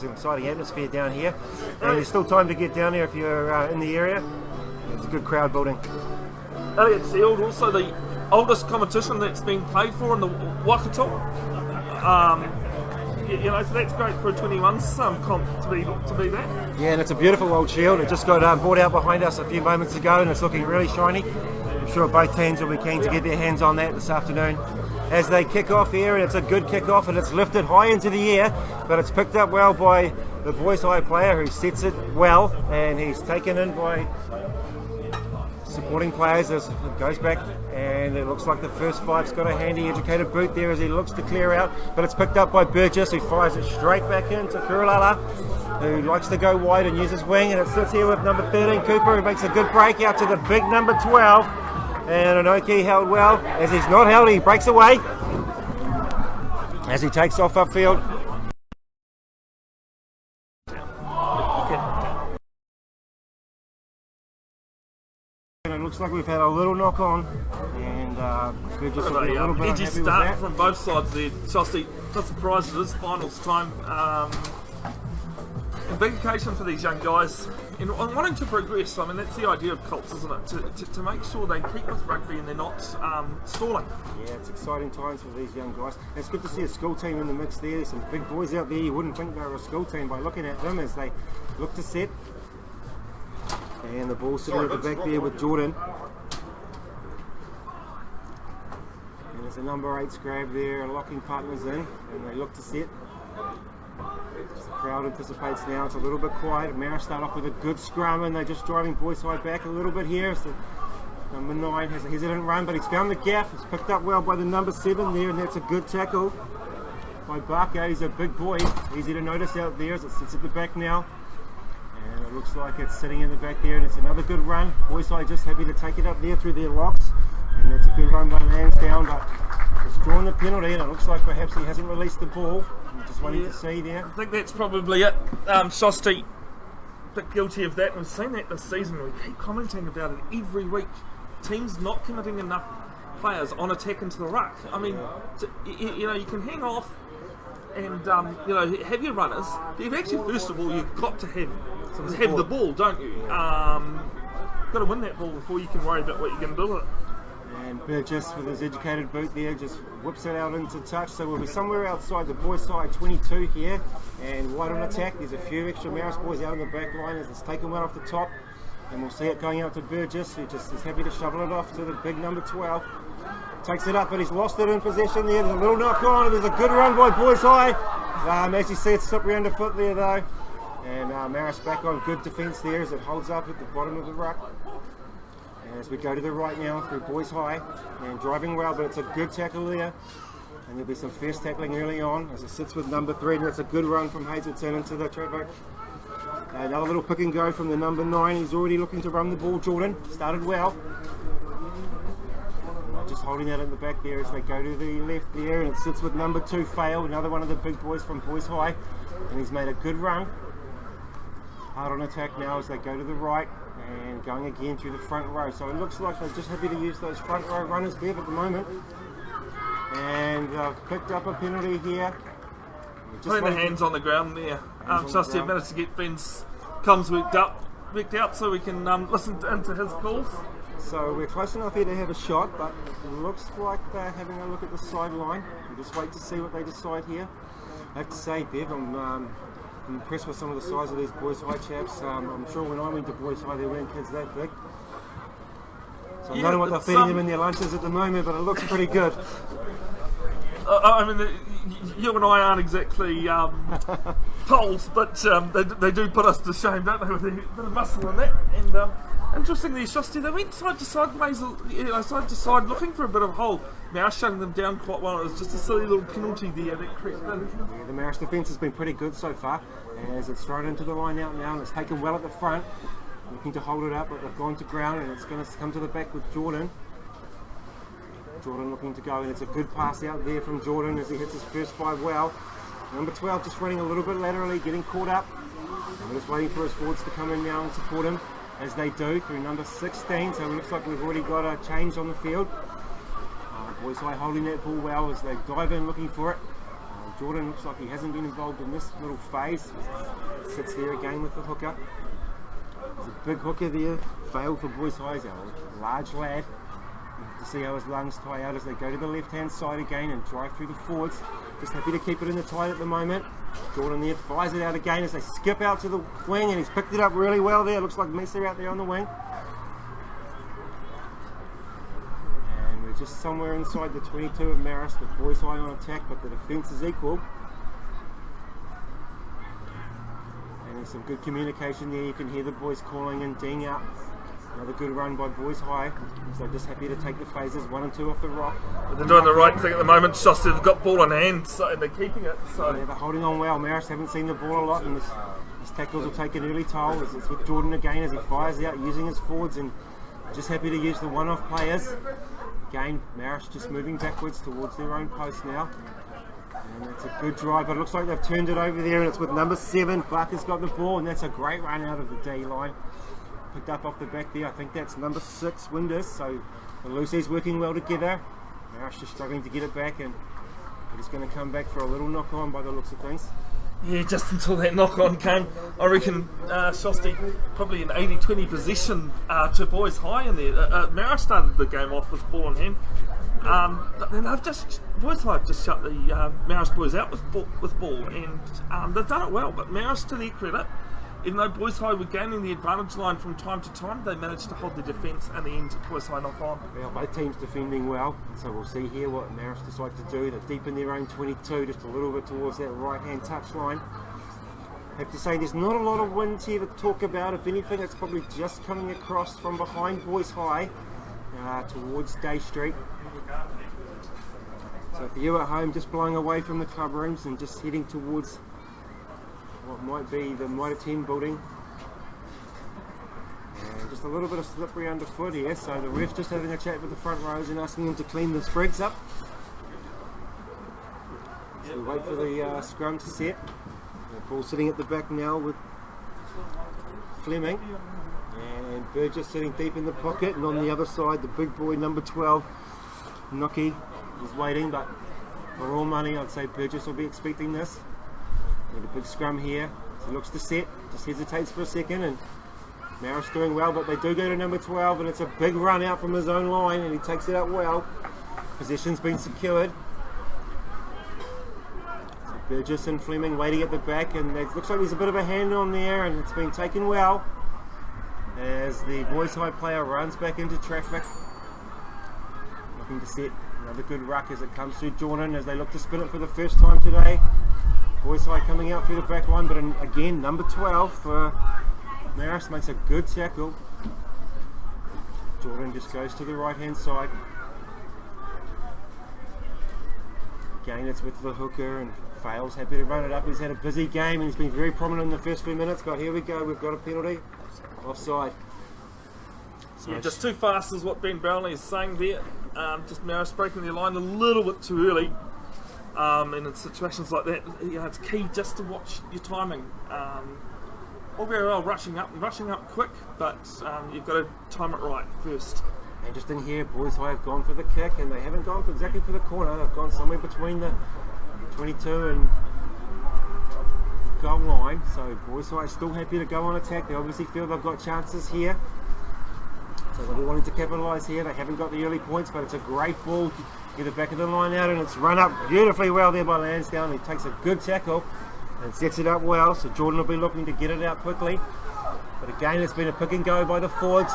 an exciting atmosphere down here. And there's still time to get down there if you're in the area. There's a good crowd building. Elliott Field, also the oldest competition that's been played for in the Waikato. You know, so that's great for a 21s comp to be that. Yeah, and it's a beautiful old shield. It just got brought out behind us a few moments ago, and it's looking really shiny. I'm sure both teams will be keen to get their hands on that this afternoon as they kick off here, and it's a good kick off, and it's lifted high into the air, but it's picked up well by the boys high player who sets it well, and he's taken in by supporting players as it goes back, and it looks like the first five's got a handy educated boot there as he looks to clear out, but it's picked up by Burgess, who fires it straight back into Kurulala, who likes to go wide and use his wing, and it sits here with number 13 Cooper, who makes a good break out to the big number 12, and Anoki held well. As he's not held, he breaks away as he takes off upfield. It looks like we've had a little knock on, and Burgess will be a little bit edgy unhappy with start that. from both sides there. Shoston, not surprised it is finals time. A big occasion for these young guys in wanting to progress. I mean, that's the idea of Colts, isn't it? To make sure they keep with rugby and they're not stalling. Yeah, it's exciting times for these young guys. And it's good to see a school team in the mix there. There's some big boys out there. You wouldn't think they were a school team by looking at them as they look to set. And the ball sitting at the back there with Jordan. And there's a number 8 scrab there, locking partners in, and they look to set. The crowd anticipates now. It's a little bit quiet. Marist start off with a good scrum, and they're just driving boys side back a little bit here. So number 9 has a hesitant run, but he's found the gap. He's picked up well by the number 7 there, and that's a good tackle by Barker. He's a big boy. Easy to notice out there as it sits at the back now. And it looks like it's sitting in the back there, and it's another good run. Boys side just happy to take it up there through their locks, and that's a good run by Lansdowne, but it's drawn the penalty, and it looks like perhaps he hasn't released the ball. I'm just waiting to see there. I think that's probably it. Shoston, a bit guilty of that, and we've seen that this season. We keep commenting about it every week. Teams not committing enough players on attack into the ruck. I mean, you know, you can hang off and you know, have your runners. You've actually, first of all, you've got to have the ball, don't you? Got to win that ball before you can worry about what you're going to do with it. And Burgess with his educated boot there just whips it out into touch, so we'll be somewhere outside the boys side 22 here, and wide on attack. There's a few extra Marist boys out on the back line as it's taken one off the top, and we'll see it going out to Burgess, who just is happy to shovel it off to the big number 12. Takes it up, but he's lost it in possession there. There's a little knock on, and there's a good run by boys high. As you see, it's slippery underfoot there though, and Marist back on good defence there as it holds up at the bottom of the ruck. As we go to the right now through boys high, and driving well, but it's a good tackle there, and there'll be some fierce tackling early on as it sits with number 3, and it's a good run from Hazelton into the traffic. Another little pick and go from the number 9. He's already looking to run the ball. Jordan started well, just holding that in the back there as they go to the left there, and it sits with number 2 Fail, another one of the big boys from boys high, and he's made a good run. Hard on attack now as they go to the right, and going again through the front row. So it looks like they're just happy to use those front row runners there at the moment. And they've picked up a penalty here. Putting the hands on the ground there. Shoston managed to get Ben's comms worked out so we can listen into his calls. So we're close enough here to have a shot, but it looks like they're having a look at the sideline. We'll just wait to see what they decide here. I have to say, Bev, I'm impressed with some of the size of these boys high chaps. I'm sure when I went to boys high there weren't kids that big. So I don't know what they're feeding them in their lunches at the moment, but it looks pretty good. I mean, you and I aren't exactly poles, but they do put us to shame, don't they, with a bit of muscle in that. And interestingly, Shoston, they went side to side ways, side to side, looking for a bit of hole. Now shutting them down quite well. It was just a silly little penalty there that crept in. Yeah, the Marist defence has been pretty good so far, as it's thrown into the line out now, and it's taken well at the front, looking to hold it up, but they've gone to ground, and it's going to come to the back with Jordan. Jordan looking to go, and it's a good pass out there from Jordan as he hits his first 5 well. Number 12 just running a little bit laterally, getting caught up. And we're just waiting for his forwards to come in now and support him, as they do, through number 16. So it looks like we've already got a change on the field. Boys high holding that ball well as they dive in looking for it. Jordan looks like he hasn't been involved in this little phase. Sits there again with the hooker. There's a big hooker there. Failed for Boys High. He's a large lad. You have to see how his lungs tie out as they go to the left-hand side again and drive through the forwards. Just happy to keep it in the tight at the moment. Jordan there fires it out again as they skip out to the wing, and he's picked it up really well there. Looks like Mesa out there on the wing. And we're just somewhere inside the 22 of Marist with Boys High on attack, but the defence is equal. And there's some good communication there. You can hear the boys calling and ding up. Another good run by Boys High. So just happy to take the phases 1 and 2 off the rock. But they're doing the right thing at the moment. Shoston have got ball in hand, so, and they're keeping it. So yeah, they're holding on well. Marist haven't seen the ball a lot, and his tackles will take an early toll. It's with Jordan again as he fires out using his forwards, and just happy to use the one-off players. Again, Marist just moving backwards towards their own post now. And that's a good drive, but it looks like they've turned it over there, and it's with number 7. Barker's got the ball, and that's a great run out of the D line. Picked up off the back there. I think that's number 6, Winders. So the Lucy's working well together. Marist just struggling to get it back, and it's going to come back for a little knock on by the looks of things. yeah, just until that knock on came, I reckon Shoston probably an 80-20 position to Boys High in there. Marist started the game off with ball in hand. But then Boys High have just shut the Marist boys out with ball, and they've done it well. But Marist, to their credit, even though Boys High were gaining the advantage line from time to time, they managed to hold the defence and the end Boys High knock on. Well, both teams defending well, so we'll see here what Marist decide to do. They're deep in their own 22, just a little bit towards that right-hand touch line. Have to say there's not a lot of wind here to talk about. If anything, it's probably just coming across from behind Boys High towards Day Street. So for you at home, just blowing away from the club rooms and just heading towards what might be the Mitre 10 building. And just a little bit of slippery underfoot here, so the ref's just having a chat with the front rows and asking them to clean the sprigs up. So we wait for the scrum to set. The ball sitting at the back now with Fleming. And Burgess sitting deep in the pocket, and on the other side the big boy number 12, Noki, is waiting, but for all money I'd say Burgess will be expecting this. With a big scrum here, so he looks to set, just hesitates for a second, and Marist doing well, but they do go to number 12, and it's a big run out from his own line, and he takes it out well. Possession's been secured. So Burgess and Fleming waiting at the back, and it looks like there's a bit of a hand on there, and it's been taken well as the Boys High player runs back into traffic. Looking to set another good ruck as it comes through Jordan as they look to spin it for the first time today. Boys High coming out through the back line, but again, number 12 for Marist makes a good tackle. Jordan just goes to the right hand side. Again, it's with the hooker, and Fails happy to run it up. He's had a busy game and he's been very prominent in the first few minutes, but here we go, we've got a penalty. Offside. So yeah, just too fast is what Ben Brownlee is saying there. Just Marist breaking their line a little bit too early. And in situations like that, it's key just to watch your timing. All very well rushing up quick, but you've got to time it right first. And just in here, Boys High have gone for the kick, and they haven't gone exactly for the corner. They've gone somewhere between the 22 and goal line. So Boys High are still happy to go on attack. They obviously feel they've got chances here. So they'll be wanting to capitalise here. They haven't got the early points, but it's a great ball. Get the back of the line out, and it's run up beautifully well there by Lansdowne. He takes a good tackle and sets it up well, so Jordan will be looking to get it out quickly. But again, it's been a pick and go by the forwards.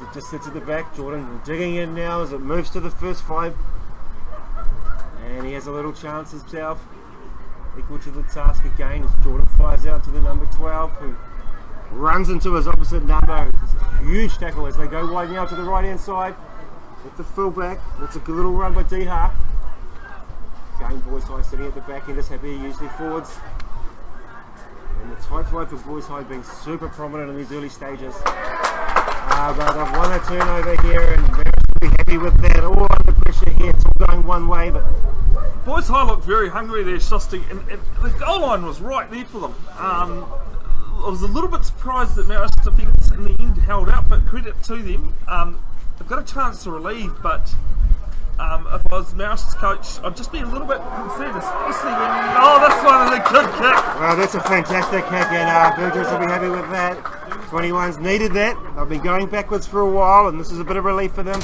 It just sits at the back. Jordan digging in now as it moves to the first 5. And he has a little chance himself. Equal to the task again as Jordan fires out to the number 12, who runs into his opposite number. It's a huge tackle as they go wide now to the right hand side. With the fullback, it's a good little run by D-Har. Again, Boys High sitting at the back end, just happy to use their forwards. And the tight flight for Boys High being super prominent in these early stages. But they've won a turnover here, and Marist will be happy with that. All under pressure here, it's all going one way. But Boys High looked very hungry there, Shoston, and the goal line was right there for them. I was a little bit surprised that Marist defence in the end held out, but credit to them. They've got a chance to relieve, but If I was Marist's coach, I'd just be a little bit concerned, especially when... Oh, this one is a good kick! Well, that's a fantastic kick, and Burgess will be happy with that. 21's needed that. They've been going backwards for a while, and this is a bit of relief for them.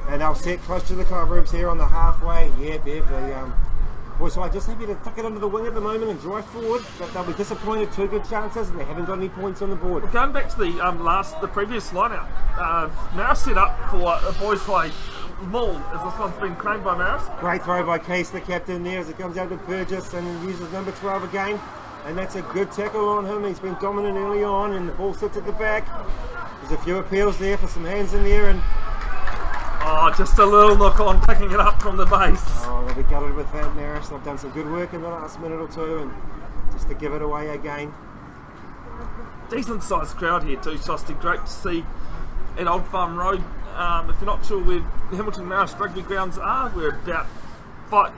And they'll set close to the cobwebs here on the halfway. Yeah, Bev, the boys are just happy to tuck it under the wing at the moment and drive forward, but they'll be disappointed. 2 good chances, and they haven't got any points on the board. Going back to the previous line-out, Marist set up for a boys' high maul, as this one's been claimed by Marist. Great throw by Case, the captain there, as it comes out to Burgess and uses number 12 again. And that's a good tackle on him. He's been dominant early on, and the ball sits at the back. There's a few appeals there for some hands in there, and oh, just a little knock on, picking it up from the base. oh, they'll be gutted with that, Marist. They've done some good work in the last minute or two, and just to give it away again. Decent sized crowd here too, Shoston. Great to see at Old Farm Road. If you're not sure where Hamilton Marist rugby grounds are, we're about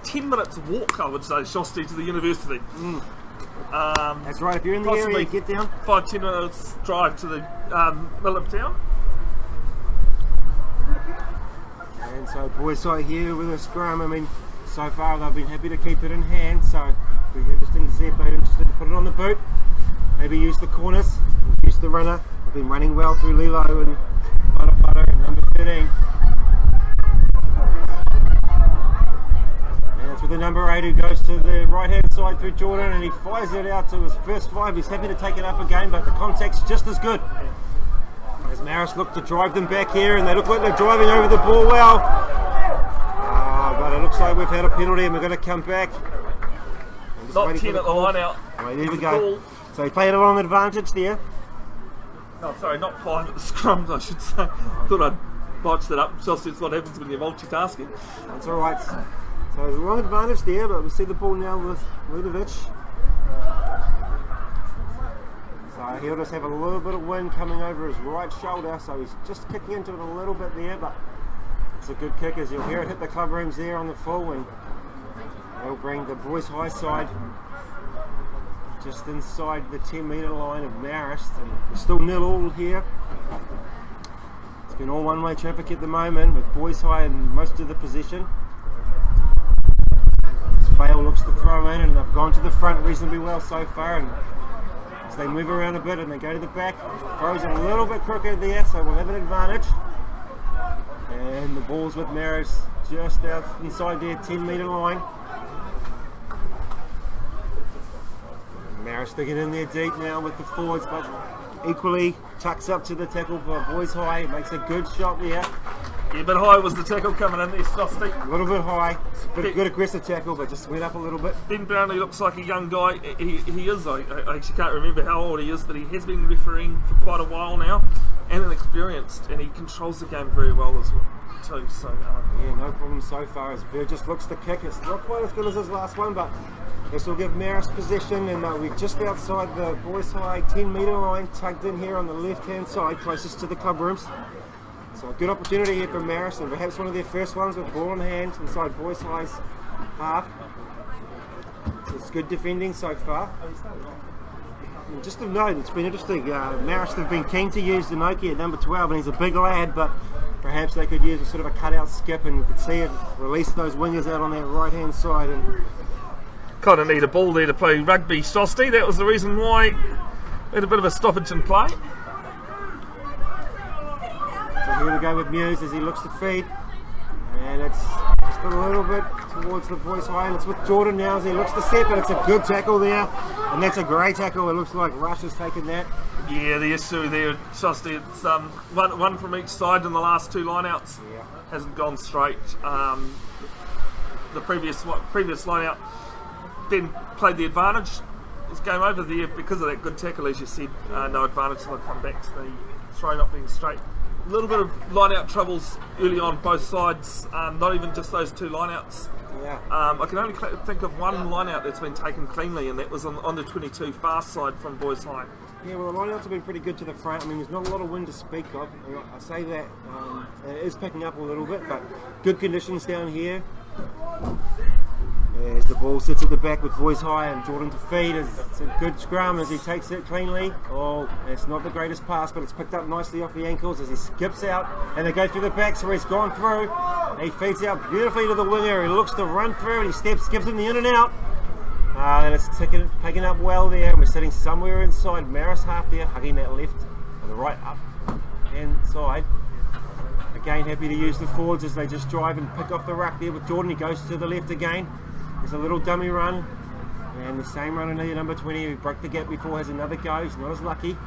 10 minutes walk, I would say, Shoston, to the university. That's right, if you're in the area, get down. 5-10 minutes drive to the middle of town. And so boys side here with a scrum. I mean, so far they've been happy to keep it in hand, so it'll be interesting to see if they're interested to put it on the boot. Maybe use the corners, use the runner. They've been running well through Lilo and Whanawhata and number 13. And it's with the number 8 who goes to the right hand side through Jordan, and he fires it out to his first 5. He's happy to take it up again, but the contact's just as good. As Marist look to drive them back here, and they look like they're driving over the ball well. But it looks like we've had a penalty, and we're going to come back. Not 10 at the line out. Right, there we go. So he played it on advantage there. Oh, sorry, not 5 at the scrums, I should say. Thought I'd botched it up. Just it's what happens when you're multitasking. That's all right. So there's a wrong advantage there, but we see the ball now with Ludovic. So he'll just have a little bit of wind coming over his right shoulder, so he's just kicking into it a little bit there, but it's a good kick, as you'll hear it hit the club rooms there on the full, and it'll bring the boys' high side just inside the 10-metre line of Marist, and we're still 0-all here. It's been all one-way traffic at the moment, with boys high in most of the possession. Vale looks to throw in, and they've gone to the front reasonably well so far, and as they move around a bit and they go to the back, throws a little bit crooked there, so we'll have an advantage. And the ball's with Marist just out inside their 10-metre line. Marist sticking in there deep now with the forwards, but equally tucks up to the tackle for boys high. Makes a good shot there. Yeah, a bit high was the tackle coming in there, Shoston. A little bit high. It's a good aggressive tackle, but just went up a little bit. Ben Brownlee looks like a young guy. He is, I actually can't remember how old he is, but he has been refereeing for quite a while now, and experienced, and he controls the game very well as well too. So yeah, no problem so far as Burgess looks to kick. It's not quite as good as his last one, but this will give Marist possession, and we're just outside the boys high 10-metre line, tugged in here on the left-hand side, closest to the club rooms. So a good opportunity here for Marist, and perhaps one of their first ones with ball in hand inside boys high's half. So it's good defending so far. And just to note, it's been interesting, Marist have been keen to use the Noki at number 12, and he's a big lad, but perhaps they could use a sort of a cut-out skip, and you could see it release those wingers out on that right-hand side. And kind of need a ball there to play rugby, Shoston. That was the reason why we had a bit of a stoppage in play. So here we go with Muse as he looks to feed, and it's just a little bit towards the boys high, and it's with Jordan now as he looks to set, but it's a good tackle there, and that's a great tackle. It looks like Rush has taken that. Yeah, the issue there, Shoston, it's one from each side in the last 2 lineouts. Yeah. Hasn't gone straight. The previous lineout then played the advantage. It's game over there because of that good tackle, as you said. No advantage, so they'll come back to the throw not being straight. A little bit of line-out troubles early on both sides, not even just those 2 line-outs. Yeah. I can only think of one line-out that's been taken cleanly, and that was on the 22 far side from boys high. Yeah, well, the line-outs have been pretty good to the front. I mean, there's not a lot of wind to speak of. I say that it is picking up a little bit, but good conditions down here. As the ball sits at the back with boys high and Jordan to feed. It's a good scrum as he takes it cleanly. Oh, it's not the greatest pass, but it's picked up nicely off the ankles as he skips out and they go through the back, so he's gone through. He feeds out beautifully to the winger. He looks to run through and he skips in the in and out. And it's picking up well there, and we're sitting somewhere inside Marist half there, hugging that left and the right up hand side. Again, happy to use the forwards as they just drive and pick off the ruck there with Jordan. He goes to the left again. There's a little dummy run, and the same runner there, number 20, who broke the gap before, has another go. He's not as lucky,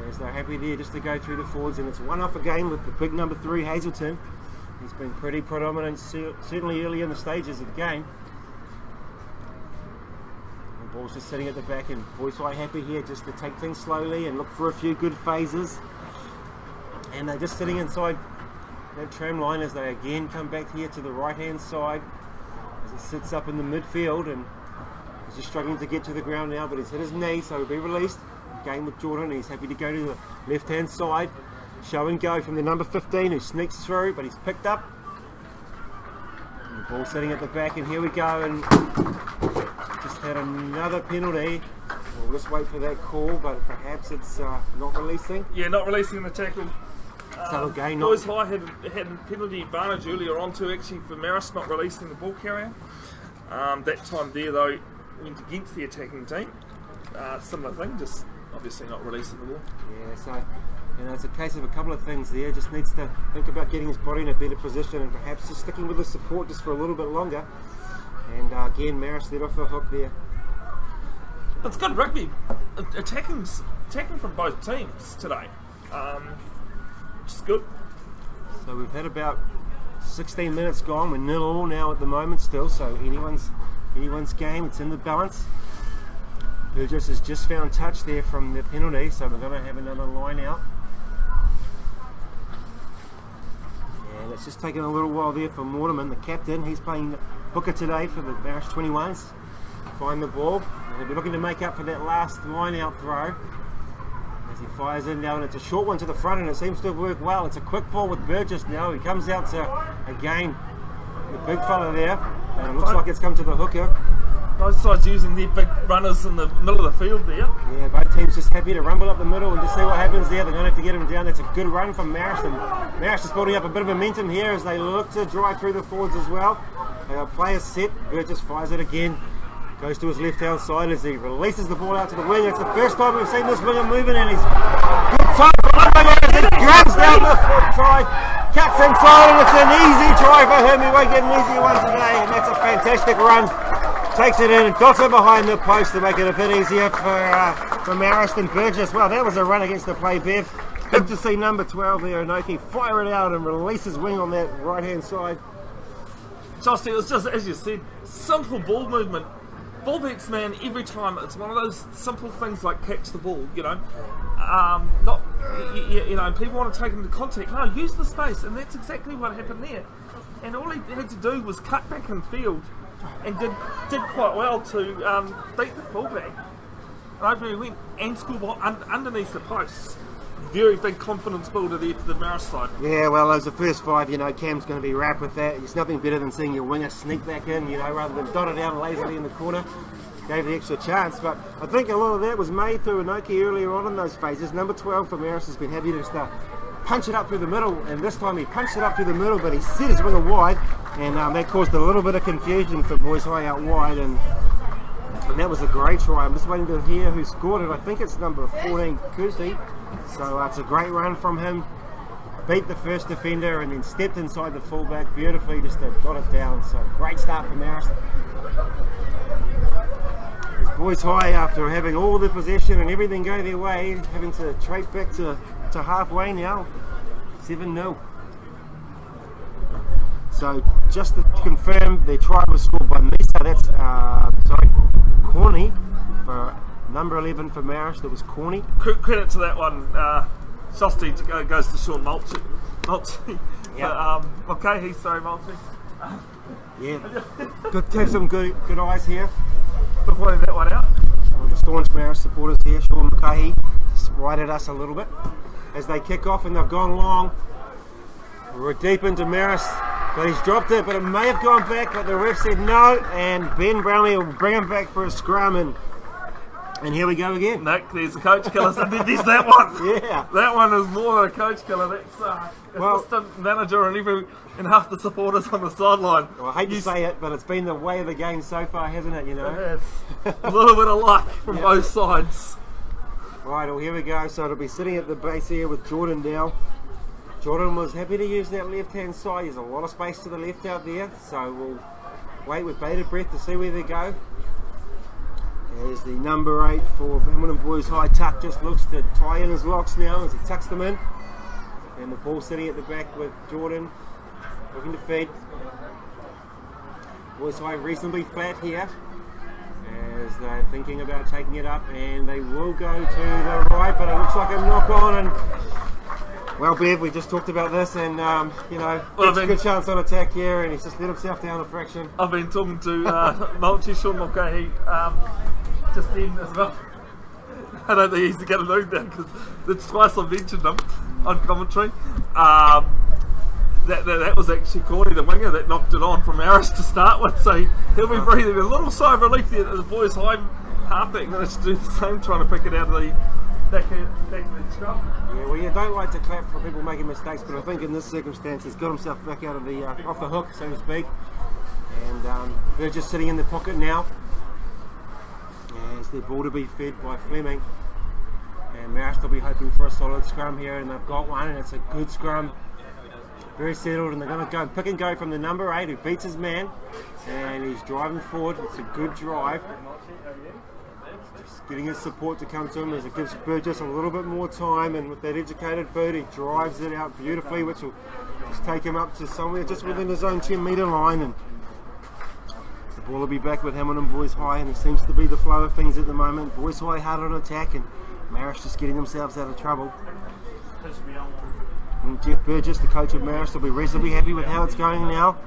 as they're happy there just to go through the forwards, and it's one off again with the big number 3, Hazelton. He's been pretty predominant, certainly early in the stages of the game. The ball's just sitting at the back, and boys quite happy here just to take things slowly and look for a few good phases. And they're just sitting inside that tram line as they again come back here to the right hand side. He sits up in the midfield and he's just struggling to get to the ground now, but he's hit his knee, so he'll be released. Game with Jordan, and he's happy to go to the left hand side. Show and go from the number 15 who sneaks through, but he's picked up. And the ball sitting at the back, and here we go, and just had another penalty. We'll just wait for that call, but perhaps it's not releasing. Yeah, not releasing the tackle. So again, Boys High had a penalty advantage earlier on too, actually, for Marist not releasing the ball carrier. That time there though went against the attacking team. Similar thing, just obviously not releasing the ball. Yeah, so it's a case of a couple of things there. Just needs to think about getting his body in a better position and perhaps just sticking with the support just for a little bit longer. And again, Marist let off the hook there. It's good rugby, attacking from both teams today. Which is good. So we've had about 16 minutes gone. We're 0-0 now at the moment still, so anyone's game. It's in the balance. Burgess has just found touch there from the penalty, so we're going to have another line out. And it's just taken a little while there for Mortimer, the captain. He's playing hooker today for the Marist 21s. Find the ball. He'll be looking to make up for that last line out throw. As he fires in now, and it's a short one to the front, and it seems to have worked well. It's a quick ball with Burgess now. He comes out to, again, the big fella there, and it looks like it's come to the hooker. Both sides using their big runners in the middle of the field there. Yeah, both teams just happy to rumble up the middle and just see what happens there. They're going to have to get him down. That's a good run from Marist, and Marist is building up a bit of momentum here as they look to drive through the forwards as well. They got players set. Burgess fires it again. Goes to his left-hand side as he releases the ball out to the wing. It's the first time we've seen this winger moving, and he's good time for Lumber as he grabs down the foot side, cuts inside, and it's an easy try for him. He won't get an easy one today, and that's a fantastic run. Takes it in and dots it behind the post to make it a bit easier for Marist and Burgess. Well, that was a run against the play, Bev. Good to see number 12 there, Inoki, fire it out and release his wing on that right-hand side. Shoston, it was just, as you said, simple ball movement. Ball beats man every time. It's one of those simple things like catch the ball, you know. Not, you know, people want to take him to contact. No, use the space, and that's exactly what happened there. And all he had to do was cut back in field, and did quite well to beat the fullback. And over he went, and schoolball underneath the posts. Very big confidence builder there for the Marist side. Yeah, well, those are the first 5, you know, Cam's going to be wrapped with that. It's nothing better than seeing your winger sneak back in, you know, rather than dot it down lazily in the corner. Gave the extra chance, but I think a lot of that was made through Inoki earlier on in those phases. Number 12 for Marist has been happy to start punch it up through the middle, and this time he punched it up through the middle, but he set his winger wide, and that caused a little bit of confusion for Boys High out wide, and that was a great try. I'm just waiting to hear who scored it. I think it's number 14, Kusi. So it's a great run from him. Beat the first defender and then stepped inside the fullback beautifully just to dot it down. So great start from Marist. As Boys High, after having all the possession and everything go their way, having to trace back to halfway now, 7-0. So just to confirm, the try was scored by Misa. That's Corny for number 11 for Marist. It was Corny. Credit to that one. Shoston goes to Sean Mulchy. Yeah. Okay, sorry, Mulchy. Yeah. Good, have some good eyes here. Good pointing that one out. The staunch Marist supporters here, Sean McCahey, just right at us a little bit as they kick off, and they've gone long. We're deep into Marist But he's dropped it, but it may have gone back, but the ref said no, and Ben Brownlee will bring him back for a scrum, and here we go again. Nick, there's a coach killer, and then there's that one. Yeah. That one is more than a coach killer. That's assistant manager and half the supporters on the sideline. Well, I hate to say it, but it's been the way of the game so far, hasn't it, you know? It has. A little bit of luck from both sides. Right, well, here we go. So it'll be sitting at the base here with Jordan now. Jordan was happy to use that left-hand side. There's a lot of space to the left out there, so we'll wait with bated breath to see where they go. There's the number 8 for Hamilton Boys High Tuck, just looks to tie in his locks now as he tucks them in. And the ball sitting at the back with Jordan, looking to feed. Boys High reasonably flat here, as they're thinking about taking it up, and they will go to the right, but it looks like a knock on. And well, Bev, we just talked about this, and you know, good chance on attack here, and he's just let himself down a fraction. I've been talking to Multi Sean Mulcahy just then as well. I don't think he's going to know that because it's twice I've mentioned him on commentary. That was actually Corey, the winger, that knocked it on from Marist to start with, so he'll be breathing a little sigh of relief there that the boys' high halfback managed to do the same, trying to pick it out of the back of the scrum. Yeah, well, you don't like to clap for people making mistakes, but I think in this circumstance he's got himself back out of the off the hook, so to speak. And they're just sitting in the pocket now as their ball to be fed by Fleming. And Marist will be hoping for a solid scrum here, and they've got one, and it's a good scrum. Very settled, and they're going to go pick and go from the number 8 who beats his man, and he's driving forward. It's a good drive. Just getting his support to come to him as it gives Burgess a little bit more time, and with that educated boot he drives it out beautifully, which will just take him up to somewhere just within his own 10-metre line, and the ball will be back with Hamilton Boys High, and it seems to be the flow of things at the moment. Boys High hard on attack, and Marist just getting themselves out of trouble. And Jeff Burgess, the coach of Marist, will be reasonably happy with how it's going now.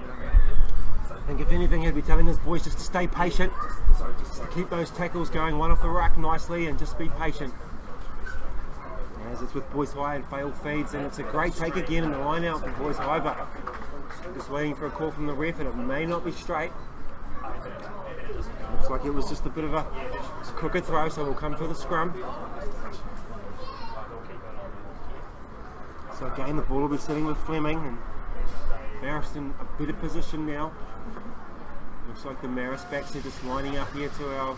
I think if anything he'll be telling his boys just to stay patient, just to keep those tackles going one off the ruck nicely and just be patient. As it's with Boys High and failed feeds, and it's a great take again in the line out for Boys High, but just waiting for a call from the ref, and it may not be straight. Looks like it was just a bit of a crooked throw, so we'll come for the scrum. So again, the ball will be sitting with Fleming, and Marist in a better position now. Looks like the Marist backs are just lining up here to our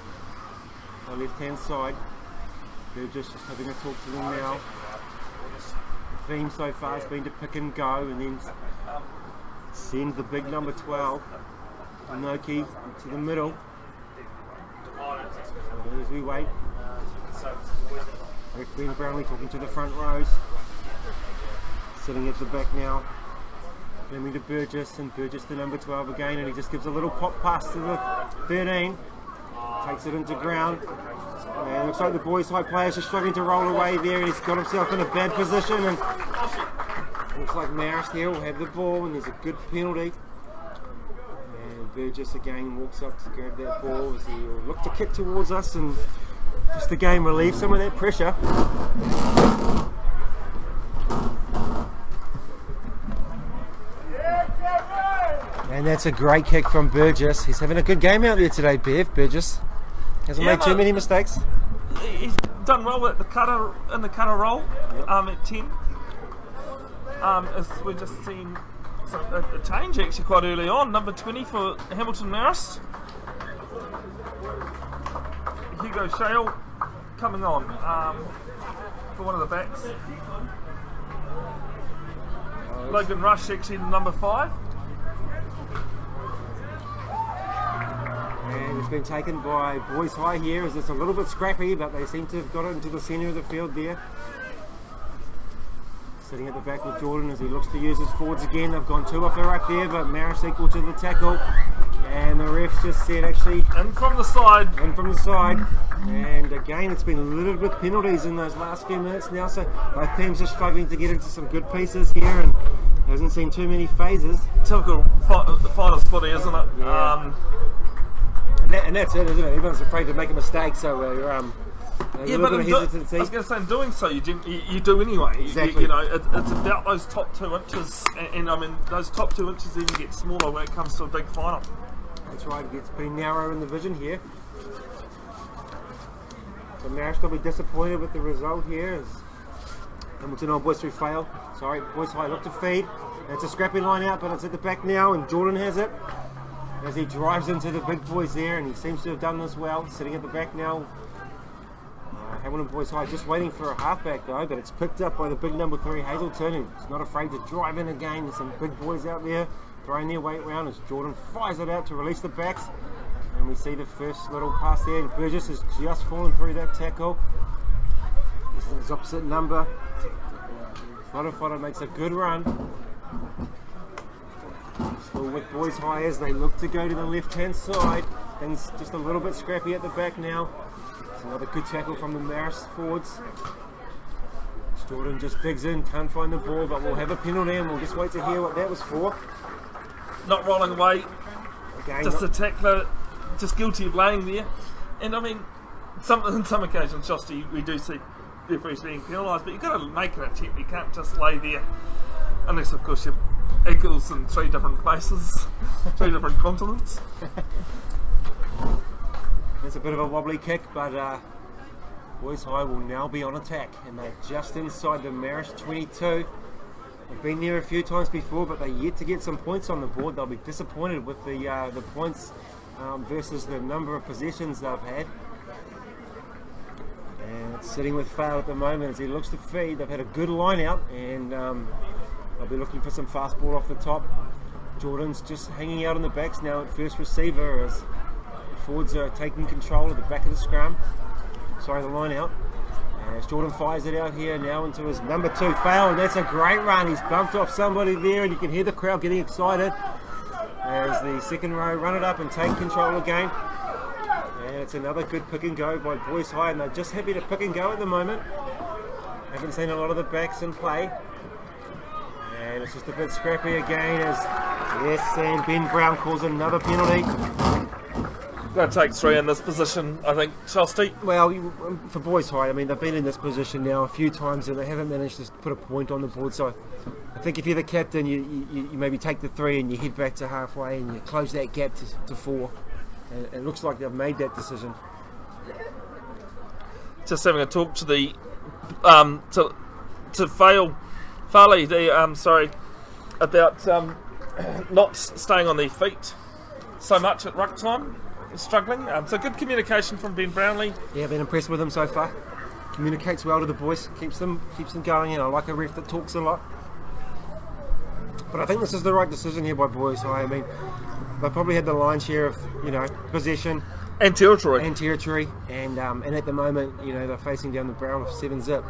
left-hand side. They're just having a talk to them now. The theme so far has been to pick and go, and then send the big number 12, Inoki, to the middle. So as we wait, Ben Brownlee talking to the front rows. Sitting at the back now, Fleming to Burgess, and Burgess to number 12 again, and he just gives a little pop pass to the 13, takes it into ground, and it looks like the Boys High players are struggling to roll away there, and he's got himself in a bad position, and looks like Marist here will have the ball, and there's a good penalty, and Burgess again walks up to grab that ball as he will look to kick towards us, and just again relieve some of that pressure. And that's a great kick from Burgess. He's having a good game out there today, Bev. Burgess hasn't made too many mistakes. He's done well at the cutter role at 10. As we've just seen a change actually quite early on. Number 20 for Hamilton Marist. Hugo Shale coming on for one of the backs. Logan Rush actually number 5. And it's been taken by Boys High here, as it's a little bit scrappy, but they seem to have got it into the centre of the field there. Sitting at the back with Jordan as he looks to use his forwards again. They've gone 2 off the ruck there, but Marist equal to the tackle. And the refs just said actually... In from the side. In from the side. And again, it's been littered with penalties in those last few minutes now, so both teams are struggling to get into some good pieces here, and hasn't seen too many phases. Typical finals footy, isn't it? Yeah. And that's it, isn't it? Everyone's afraid to make a mistake, so we're A Yeah, little but bit in of hesitancy. I was going to say, in doing so, you do anyway. Exactly. You know, it's about those top 2 inches, and I mean, those top 2 inches even get smaller when it comes to a big final. That's right, it gets pretty narrow in the vision here. So Marist will be disappointed with the result here as Hamilton Old Boys 3 fail. Sorry, Boys High look to feed. And it's a scrappy line out, but it's at the back now, and Jordan has it. As he drives into the big boys there, and he seems to have done this well, sitting at the back now. Hamilton Boys High just waiting for a halfback though, but it's picked up by the big number 3 Hazelton, who's not afraid to drive in again. There's some big boys out there throwing their weight around as Jordan fires it out to release the backs. And we see the first little pass there, and Burgess has just fallen through that tackle. This is his opposite number. Whatawhata makes a good run. Still with Boys High as they look to go to the left-hand side. Things just a little bit scrappy at the back now. It's another good tackle from the Marist forwards. Jordan just digs in, can't find the ball, but we'll have a penalty and we'll just wait to hear what that was for. Not rolling away, Again, just a tackler, just guilty of laying there. And I mean, on some occasions, Shosty, we do see referees being penalised, but you've got to make an attempt. You can't just lay there, unless of course you're eagles in 3 different places, 3 different continents. It's a bit of a wobbly kick, but Boys High will now be on attack, and they're just inside the Marist 22. They've been there a few times before, but they're yet to get some points on the board. They'll be disappointed with the points versus the number of possessions they've had. And it's sitting with Fail at the moment as he looks to feed. They've had a good line out, and they'll be looking for some fast ball off the top. Jordan's just hanging out on the backs now at first receiver as the forwards are taking control of the back of the scrum. Sorry, the line out. As Jordan fires it out here now into his number 2 Fail, and that's a great run. He's bumped off somebody there, and you can hear the crowd getting excited as the second row run it up and take control again. And it's another good pick and go by Boys High, and they're just happy to pick and go at the moment. Haven't seen a lot of the backs in play. And it's just a bit scrappy again as, yes, and Ben Brown calls another penalty. Going to take 3 in this position, I think, Shosty. Well, for Boys High, I mean, they've been in this position now a few times and they haven't managed to put a point on the board. So I think if you're the captain, you maybe take the 3 and you head back to halfway and you close that gap to 4. And it looks like they've made that decision. Just having a talk to the to Farley, about not staying on their feet so much at ruck time, struggling. So good communication from Ben Brownlee. Yeah, been impressed with him so far. Communicates well to the boys, keeps them going. You know, like a ref that talks a lot. But I think this is the right decision here by Boys High. I mean, they probably had the lion's share of possession and territory, and at the moment, they're facing down the barrel of 7-zip.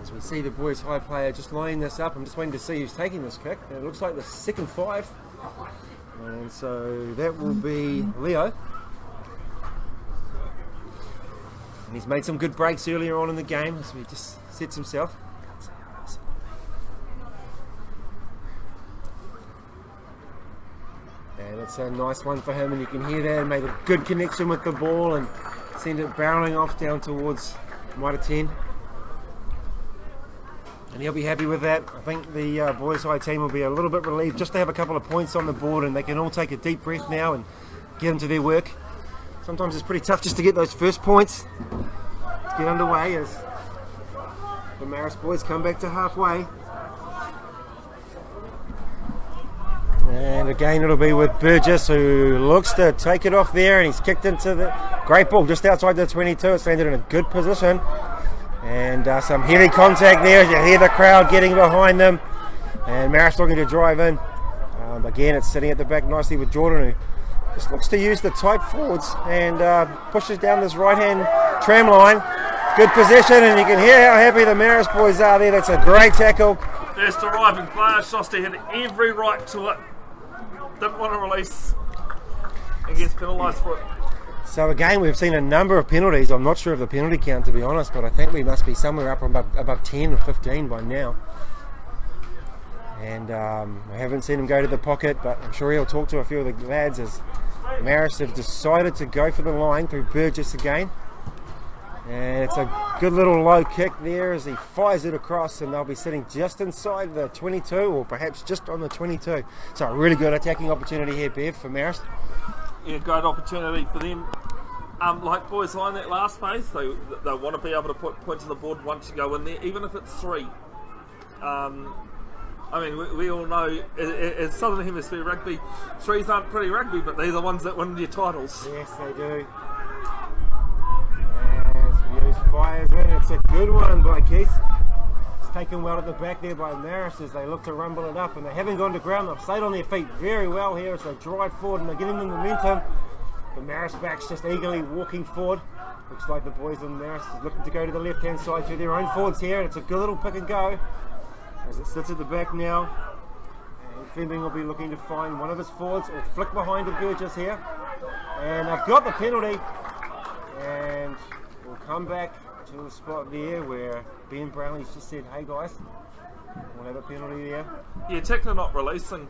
As we see the Boys High player just lining this up, I'm just waiting to see who's taking this kick. And it looks like the second 5, and so that will be Leo. And he's made some good breaks earlier on in the game, so he just sets himself. And it's a nice one for him, and you can hear that. Made a good connection with the ball and sent it barreling off down towards Mitre 10. And he'll be happy with that. I think the Boys High team will be a little bit relieved just to have a couple of points on the board, and they can all take a deep breath now and get into their work. Sometimes it's pretty tough just to get those first points. Let's get underway as the Marist boys come back to halfway. And again it'll be with Burgess, who looks to take it off there, and he's kicked into the great ball just outside the 22. It's landed in a good position. And some heavy contact there. You hear the crowd getting behind them. And Marist looking to drive in. Again, it's sitting at the back nicely with Jordan, who just looks to use the tight forwards and pushes down this right-hand tram line. Good possession, and you can hear how happy the Marist boys are there. That's a great tackle. First arriving player, Shosty had every right to it. Didn't want to release and gets penalised for it. So again, we've seen a number of penalties. I'm not sure of the penalty count, to be honest, but I think we must be somewhere up above 10 or 15 by now. And I haven't seen him go to the pocket, but I'm sure he'll talk to a few of the lads as Marist have decided to go for the line through Burgess again. And it's a good little low kick there as he fires it across, and they'll be sitting just inside the 22 or perhaps just on the 22. So a really good attacking opportunity here, Bev, for Marist. Yeah, great opportunity for them. Like Boys High in that last phase, they want to be able to put points on the board once you go in there, even if it's 3. I mean, we all know as Southern Hemisphere rugby, 3s aren't pretty rugby, but they're the ones that win your titles. Yes, they do. As Muse fires in, it's a good one by Keith. It's taken well at the back there by Marist as they look to rumble it up, and they haven't gone to ground. They've stayed on their feet very well here as they drive forward and they're getting the momentum. The Marist backs just eagerly walking forward. Looks like the boys in Marist is looking to go to the left-hand side through their own forwards here, and it's a good little pick and go as it sits at the back now. And Fleming will be looking to find one of his forwards or flick behind to Burgess here. And they've got the penalty, and we'll come back to the spot there where Ben Brownlee's just said, hey guys, we'll have a penalty there. Yeah, Techno not releasing.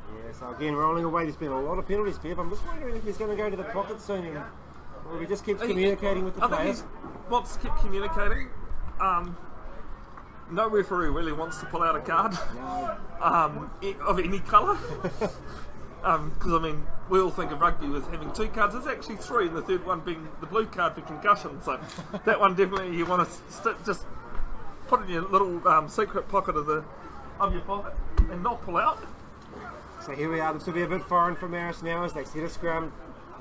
Yeah, so again, rolling away. There's been a lot of penalties, Bev. I'm just wondering if he's going to go to the pocket soon, or if he just keeps communicating with the players. I think he wants to keep communicating. No referee really wants to pull out a card of any colour. Because, I mean, we all think of rugby with having 2 cards. There's actually 3, and the third one being the blue card for concussion. So that one definitely you want to just put in your little secret pocket of your pocket and not pull out. So here we are. This will be a bit foreign for Marist now as they set a scrum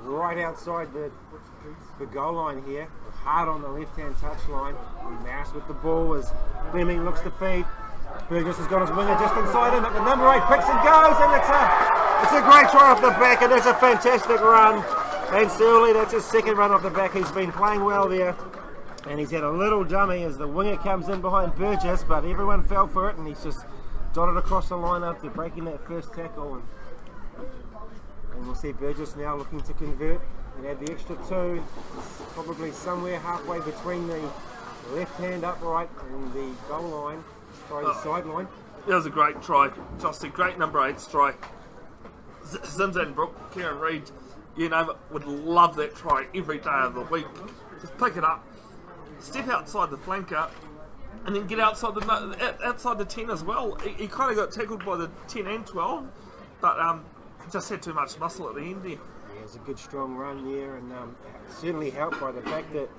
right outside the goal line here, hard on the left-hand touch line. Marist with the ball as Fleming looks to feed. Burgess has got his winger just inside him, but the number 8 picks and goes, and it's a great try off the back, and it's a fantastic run. And Surly, that's his second run off the back. He's been playing well there, and he's had a little dummy as the winger comes in behind Burgess, but everyone fell for it, and he's just dotted across the line after breaking that first tackle. And we'll see Burgess now looking to convert and add the extra 2. It's probably somewhere halfway between the left-hand upright and the goal line, sorry, the sideline. That was a great try, Justin. Great number 8 strike. Zinzan Brook, Kieran Reid, you name it, would love that try every day of the week. Just pick it up, step outside the flanker, and then get outside the 10 as well. He kind of got tackled by the 10 and 12, but just had too much muscle at the end there. Yeah, it was a good strong run there, and certainly helped by the fact that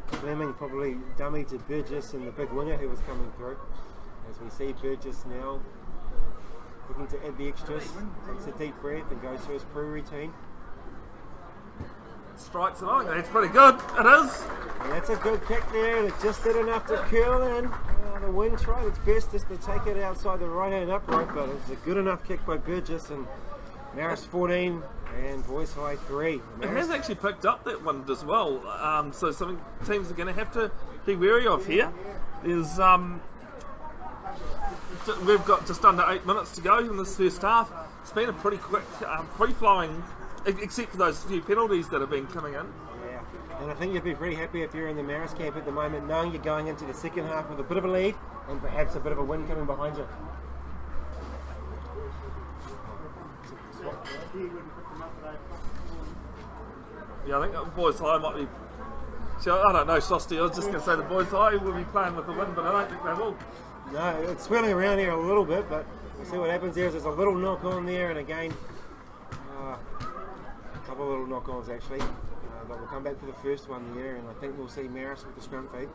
Fleming probably dummied to Burgess and the big winger who was coming through. As we see Burgess now looking to add the extras, takes a deep breath and goes through his pre-routine. Strikes it on. That's pretty good. It is. And that's a good kick there, and it just did enough to curl in. The wind tried its best just to take it outside the right-hand upright, but it was a good enough kick by Burgess. And Marist 14 and Boys High 3. It has actually picked up that one as well. So some teams are going to have to be wary of here. There's we've got just under 8 minutes to go in this first half. It's been a pretty quick, free-flowing, except for those few penalties that have been coming in. Yeah, and I think you'd be pretty happy if you're in the Marist camp at the moment, knowing you're going into the second half with a bit of a lead and perhaps a bit of a win coming behind you. Yeah, I think the Boys High might be... So, I don't know, Shoston. I was just going to say the Boys High will be playing with the win, but I don't think they will. No, it's swirling around here a little bit, but we'll see what happens there. There's a little knock on there, and again, a couple of little knock-ons actually. But we'll come back to the first one there, and I think we'll see Marist with the scrum feed.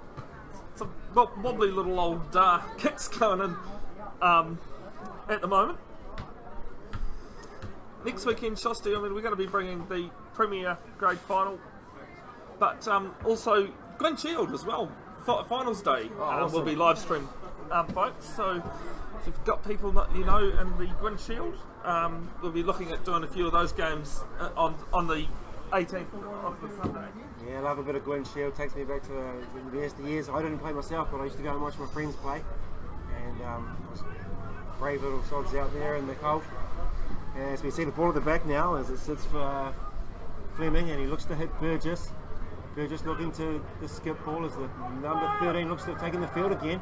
Some wobbly little old kicks going in at the moment. Next weekend, Shoston, I mean, we're going to be bringing the Premier Grade Final, but also Glen Shield as well. Finals Day awesome. will be live streamed, folks. So if you've got people that you know in the Glen Shield, we'll be looking at doing a few of those games on the 18th of the Sunday. Yeah, I love a bit of Glen Shield. Takes me back to the best years. I didn't play myself, but I used to go and watch my friends play, and was brave little sods out there in the cold. As we see the ball at the back now, as it sits for Fleming, and he looks to hit Burgess. Burgess looking to the skip ball as the number 13 looks to have taken the field again.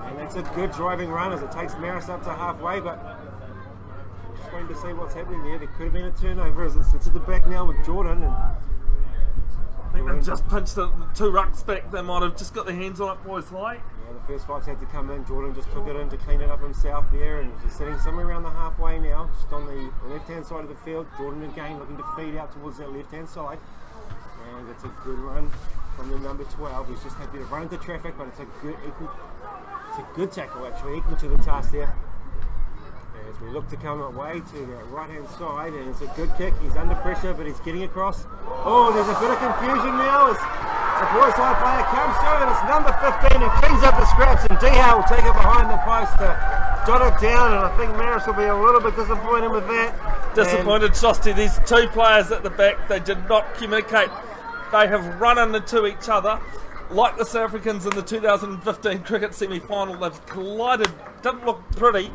And that's a good driving run as it takes Marist up to halfway, but just trying to see what's happening there. There could have been a turnover as it sits at the back now with Jordan. And I think they've just pinched the 2 rucks back. They might have just got their hands on it, boys high. Yeah, the first 5's had to come in. Jordan just took it in to clean it up himself there, and he's sitting somewhere around the halfway now, just on the left-hand side of the field. Jordan again looking to feed out towards that left-hand side. And it's a good run from the number 12. He's just happy to run into traffic, but it's a good tackle actually, equal to the task there. As we look to come away to the right-hand side, and it's a good kick. He's under pressure, but he's getting across. Oh, there's a bit of confusion now as the boys' high player comes through, and it's number 15 who cleans up the scraps, and Diha will take it behind the post to dot it down, and I think Marist will be a little bit disappointed with that. Disappointed, Shosty. These 2 players at the back, they did not communicate. They have run into each other. Like the South Africans in the 2015 cricket semi-final, they've collided. Didn't look pretty.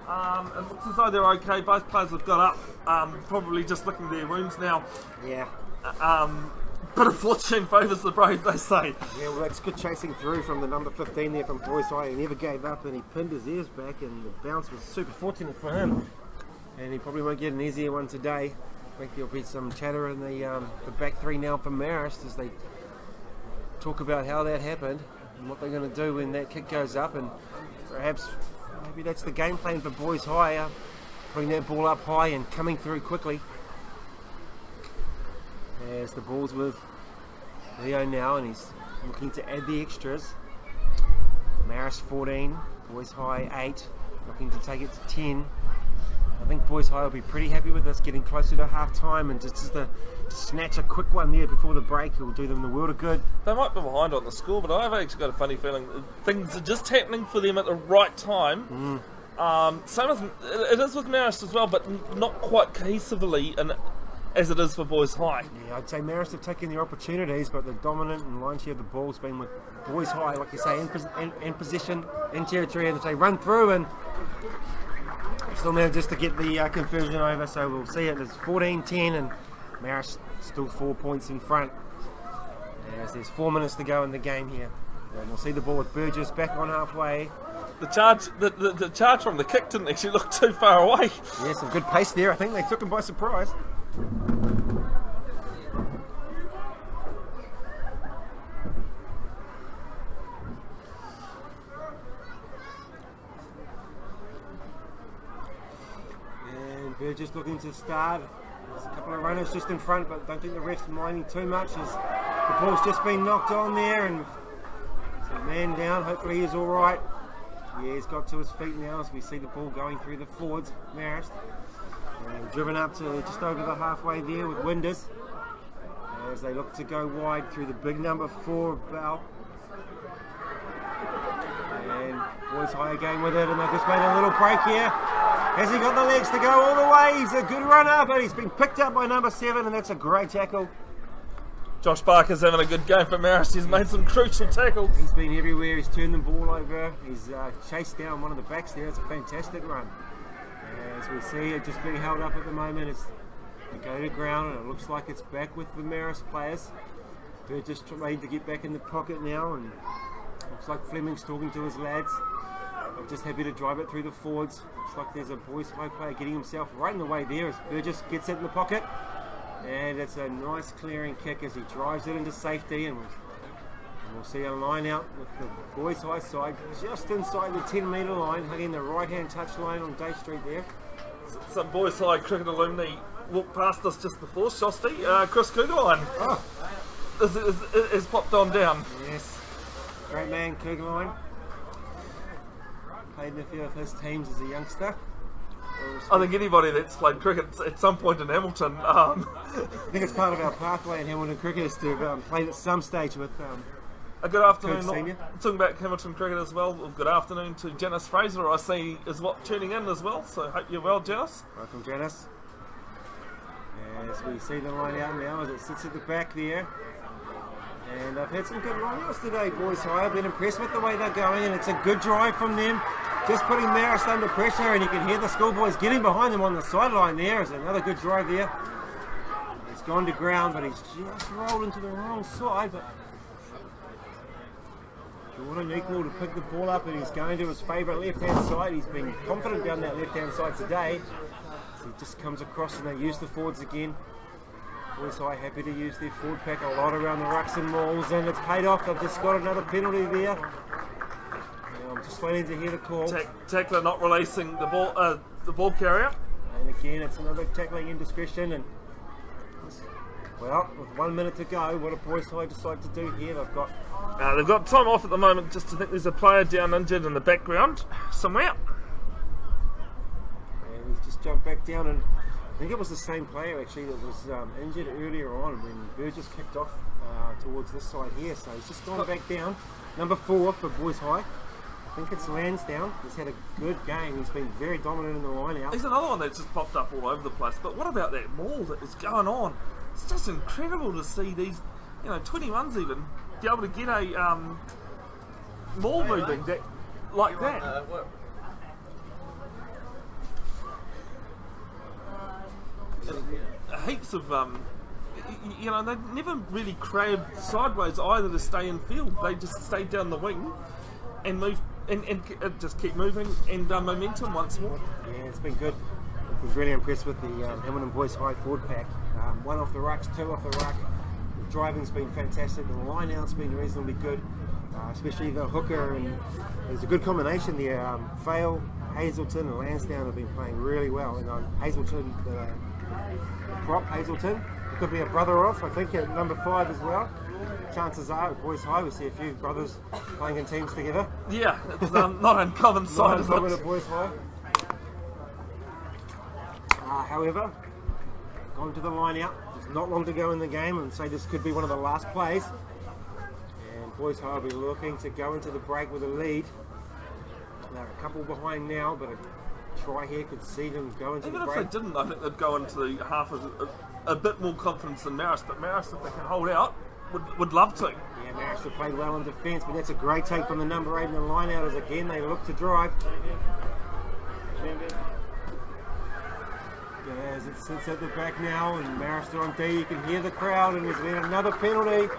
It looks as though they're okay. Both players have got up, probably just licking their wounds now. Yeah. Bit of fortune favours the brave, they say. Yeah, well, that's good chasing through from the number 15 there from Boys High. He never gave up, and he pinned his ears back, and the bounce was super fortunate for him. And he probably won't get an easier one today. I think there'll be some chatter in the back 3 now for Marist as they talk about how that happened and what they're going to do when that kick goes up, and perhaps maybe that's the game plan for Boys High, putting that ball up high and coming through quickly. As the ball's with Leo now, and he's looking to add the extras. Marist 14, Boys High 8, looking to take it to 10. I think Boys High will be pretty happy with this, getting closer to half time, and just to snatch a quick one there before the break, it will do them the world of good. They might be behind on the score, but I've actually got a funny feeling things are just happening for them at the right time. Same as it is with Marist as well, but not quite cohesively as it is for Boys High. Yeah, I'd say Marist have taken their opportunities, but the dominant and line share of the ball's been with Boys High, like you say, in position, in territory, and they run through and still managed just to get the conversion over. So we'll see it as 14-10, and Marist still 4 points in front as there's 4 minutes to go in the game here. And we'll see the ball with Burgess back on halfway. The charge from the kick didn't actually look too far away. Yeah, some good pace there. I think they took him by surprise. And Burgess looking to start. There's a couple of runners just in front, but don't think the ref's minding too much as the ball's just been knocked on there, and there's a man down. Hopefully he's all right. Yeah, he's got to his feet now as we see the ball going through the forwards, Marist. And driven up to just over the halfway there with Winders as they look to go wide through the big number 4 Bell. And Boys High again with it, and they've just made a little break here. Has he got the legs to go all the way? He's a good runner, but he's been picked up by number 7, and that's a great tackle. Josh Barker's having a good game for Marist. He's made some crucial tackles. He's been everywhere. He's turned the ball over. He's chased down one of the backs there. It's a fantastic run. As we see it just being held up at the moment, it's to go to ground, and it looks like it's back with the Marist players. They're just trying to get back in the pocket now, and looks like Fleming's talking to his lads. They're just happy to drive it through the forwards. Looks like there's a Boys High player getting himself right in the way there as Burgess gets it in the pocket. And it's a nice clearing kick as he drives it into safety, and we'll see a line out with the Boys High side just inside the 10-metre line, hugging the right-hand touch line on Day Street there. Some Boys High cricket alumni walked past us just before, Shosty. Chris Kugelheim has popped on down. Yes, great man, Kugelheim. Played in a few of his teams as a youngster. I think anybody that's played cricket at some point in Hamilton. I think it's part of our pathway in Hamilton cricket is to have played at some stage with a good afternoon. Senior. Talking about Hamilton cricket as well. Good afternoon to Janice Fraser, I see is tuning in as well. So hope you're well, Janice. Welcome, Janice. As we see the line out now as it sits at the back there. And I've had some good line-outs today, Boys High. I've been impressed with the way they're going, and it's a good drive from them. Just putting Marist under pressure, and you can hear the schoolboys getting behind them on the sideline there. Is another good drive there. He's gone to ground, but he's just rolled into the wrong side. But Jordan equal to pick the ball up, and he's going to his favourite left-hand side. He's been confident down that left-hand side today. he just comes across and they use the forwards again. Boys High happy to use their forward pack a lot around the rucks and mauls, and it's paid off. They've just got another penalty there. I'm just waiting to hear the call. Tackler not releasing the ball carrier. And again, it's another tackling indiscretion. And well, with 1 minute to go, what do Boys High decide to do here? They've got time off at the moment. Just to think there's a player down injured in the background somewhere. And he's just jumped back down, and I think it was the same player actually that was injured earlier on when Burgess kicked off towards this side here. So he's just gone back down. Number 4 for Boys High. I think it's Lansdowne. He's had a good game. He's been very dominant in the line out. There's another one that's just popped up all over the place. But what about that maul that is going on? It's just incredible to see these, 21s even, be able to get a maul moving like that. Heaps of, they never really crabbed sideways either to stay in field. They just stayed down the wing and move and just keep moving and momentum once more. Yeah, it's been good. I was really impressed with the Hamilton Boys High forward pack. 1 off the rucks, 2 off the ruck. The driving's been fantastic. The line out's been reasonably good, especially the hooker, and there's a good combination there. Fail, Hazelton and Lansdowne have been playing really well. And Hazelton, the prop Hazelton, it could be a brother off, I think, at number 5 as well. Chances are at Boys High we see a few brothers playing in teams together. Yeah, it's not uncommon sight, is it? At Boys High. However, gone to the line out. There's not long to go in the game, and so this could be one of the last plays. And Boys High will be looking to go into the break with a lead. They're a couple behind now, but a try here could see them go into the break. Even if they didn't, I think they'd go into the half of a bit more confidence than Marist. But Marist, if they can hold out, would love to. Yeah, Marist have played well in defence, but that's a great take from the number 8 in the line out as again they look to drive. As it sits at the back now, and Marist are on D, you can hear the crowd, and there's been another penalty.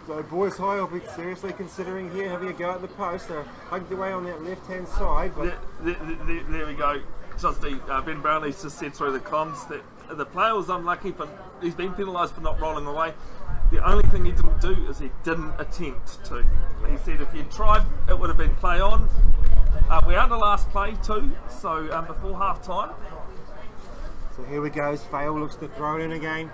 So Boys High will be seriously considering here having a go at the post. They're hugged away on that left-hand side. But there we go. Just Ben Brownlee's just said through the comms that the player was unlucky, but he's been penalised for not rolling away. The only thing he didn't do is he didn't attempt to. He said if he'd tried, it would have been play on. We are the last play too, so before half time. So here we go. Fail looks to throw it in again.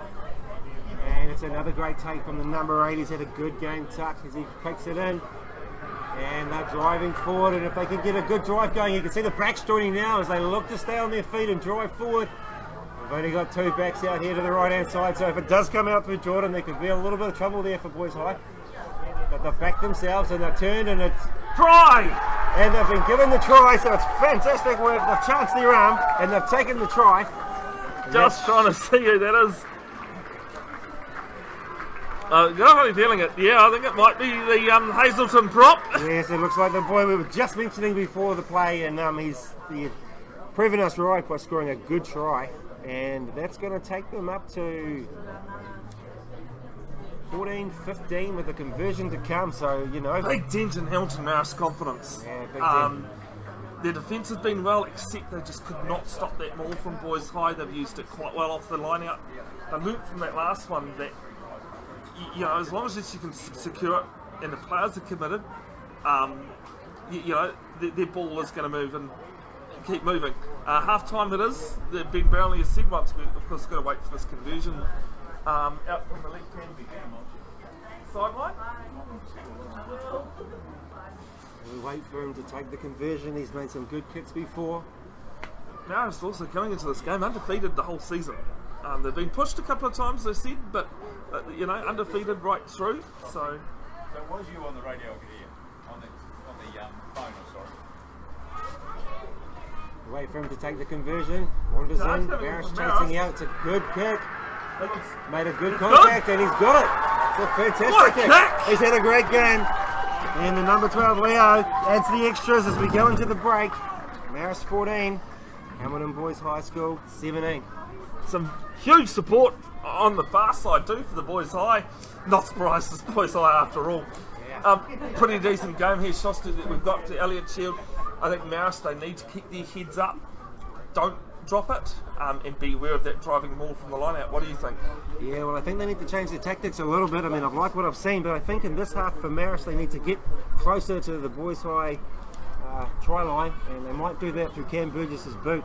And it's another great take from the number 8. He's had a good game tuck as he kicks it in. And they're driving forward, and if they can get a good drive going, you can see the backs joining now as they look to stay on their feet and drive forward. We've only got 2 backs out here to the right-hand side, so if it does come out through Jordan, there could be a little bit of trouble there for Boys High. But they've backed themselves, and they've turned, and it's try! And they've been given the try, so it's fantastic work. They've chanced their arm, and they've taken the try. Just trying to see who that is. You're only feeling it. Yeah, I think it might be the Hazelton prop. Yes, it looks like the boy we were just mentioning before the play, and he's proven us right by scoring a good try. And that's going to take them up to 14-15 with the conversion to come. So, big dent in Hamilton Marist confidence. Yeah, big dent. Their defence has been well, except they just could not stop that maul from Boys High. They've used it quite well off the line out. They learnt from that last one that, as long as you can secure it and the players are committed, their ball is going to move and keep moving. Half time it is. Ben Brownlee has said once, we of course got to wait for this conversion out from the left hand sideline. We wait for him to take the conversion. He's made some good kicks before. Marist also coming into this game undefeated the whole season. They've been pushed a couple of times, they said, but undefeated right through. So was you on the radio? I could hear on the phone. Sorry. Wait for him to take the conversion. Wanders in. Marist chasing out. It's a good kick. Made a good contact, and he's got it. It's a fantastic kick. He's had a great game. And the number 12, Leo, adds the extras as we go into the break. Marist 14, Hamilton Boys High School 17. Some huge support on the far side too for the Boys High. Not surprised it's Boys High after all. Yeah. Pretty decent game here, Shoston, that we've got to Elliott Shield. I think Marist, they need to keep their heads up. Don't drop it and be aware of that driving more from the line out. What do you think? Yeah, well, I think they need to change their tactics a little bit. I mean, I've liked what I've seen, but I think in this half for Marist, they need to get closer to the boys' high try line, and they might do that through Cam Burgess's boot.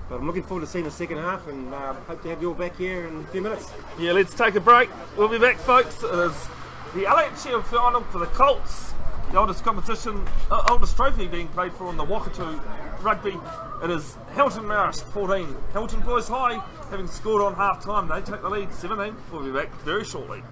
But I'm looking forward to seeing the second half, and hope to have you all back here in a few minutes. Yeah, let's take a break. We'll be back, folks. It is the Elliott Shield final for the Colts, the oldest competition, oldest trophy being played for in the Wakatu rugby. It is Hamilton Marist 14. Hamilton Boys High having scored on half time. They take the lead 17. We'll be back very shortly.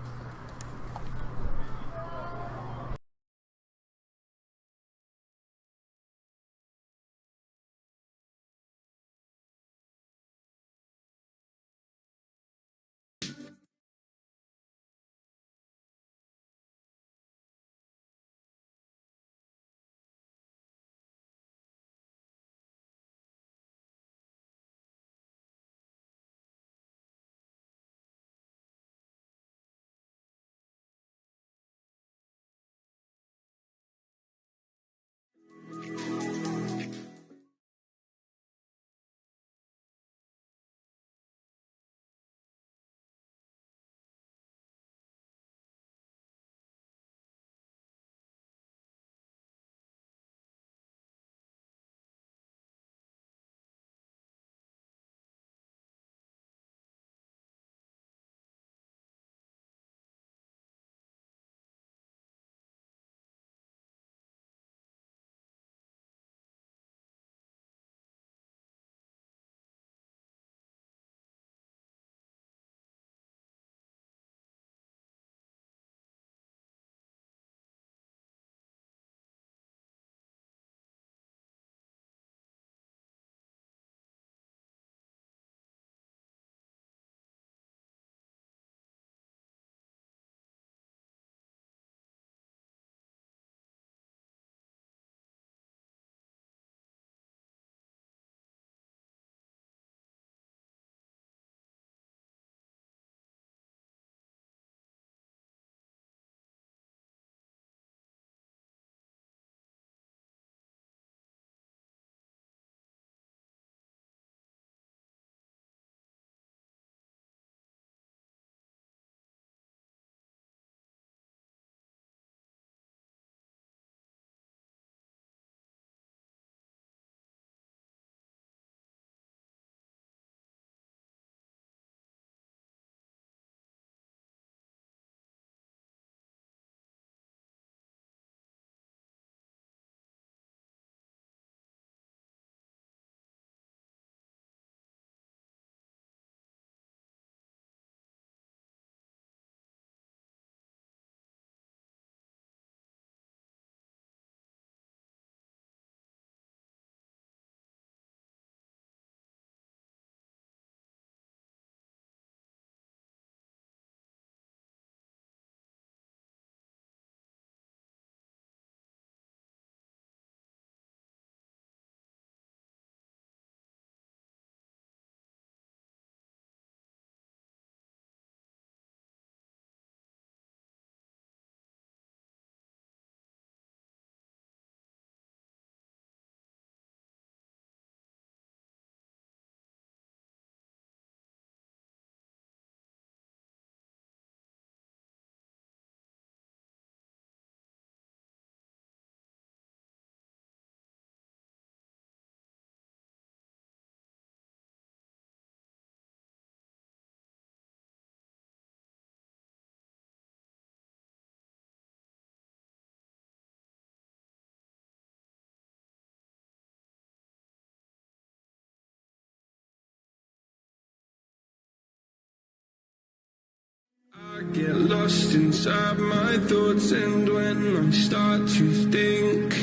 I get lost inside my thoughts, and when I start to think,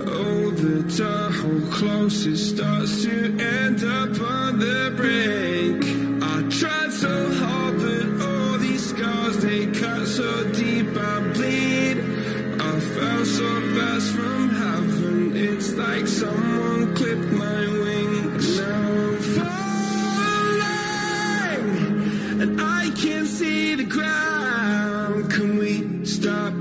oh, the Tahoe closest starts to end up on the brink. I tried so hard, but all these scars, they cut so deep I bleed. I fell so fast from heaven, it's like someone clipped my wings. Now I'm falling, and I can't see the ground. Can we stop?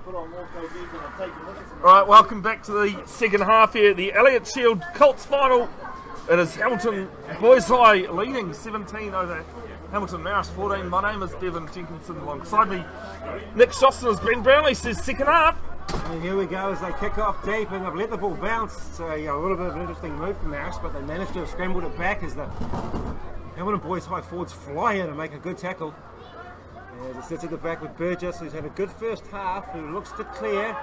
Alright, welcome back to the second half here, the Elliott Shield Colts final. It is Hamilton Boys High leading 17 over Hamilton Marist 14. My name is Bevin, Jenkinson alongside me. Nick Shoston as Ben Brownlee says second half. And here we go as they kick off deep and they've let the ball bounce. So a little bit of an interesting move from Marist, but they managed to have scrambled it back as the Hamilton Boys High forwards fly in and make a good tackle. As it sits at the back with Burgess, who's had a good first half, who looks to clear.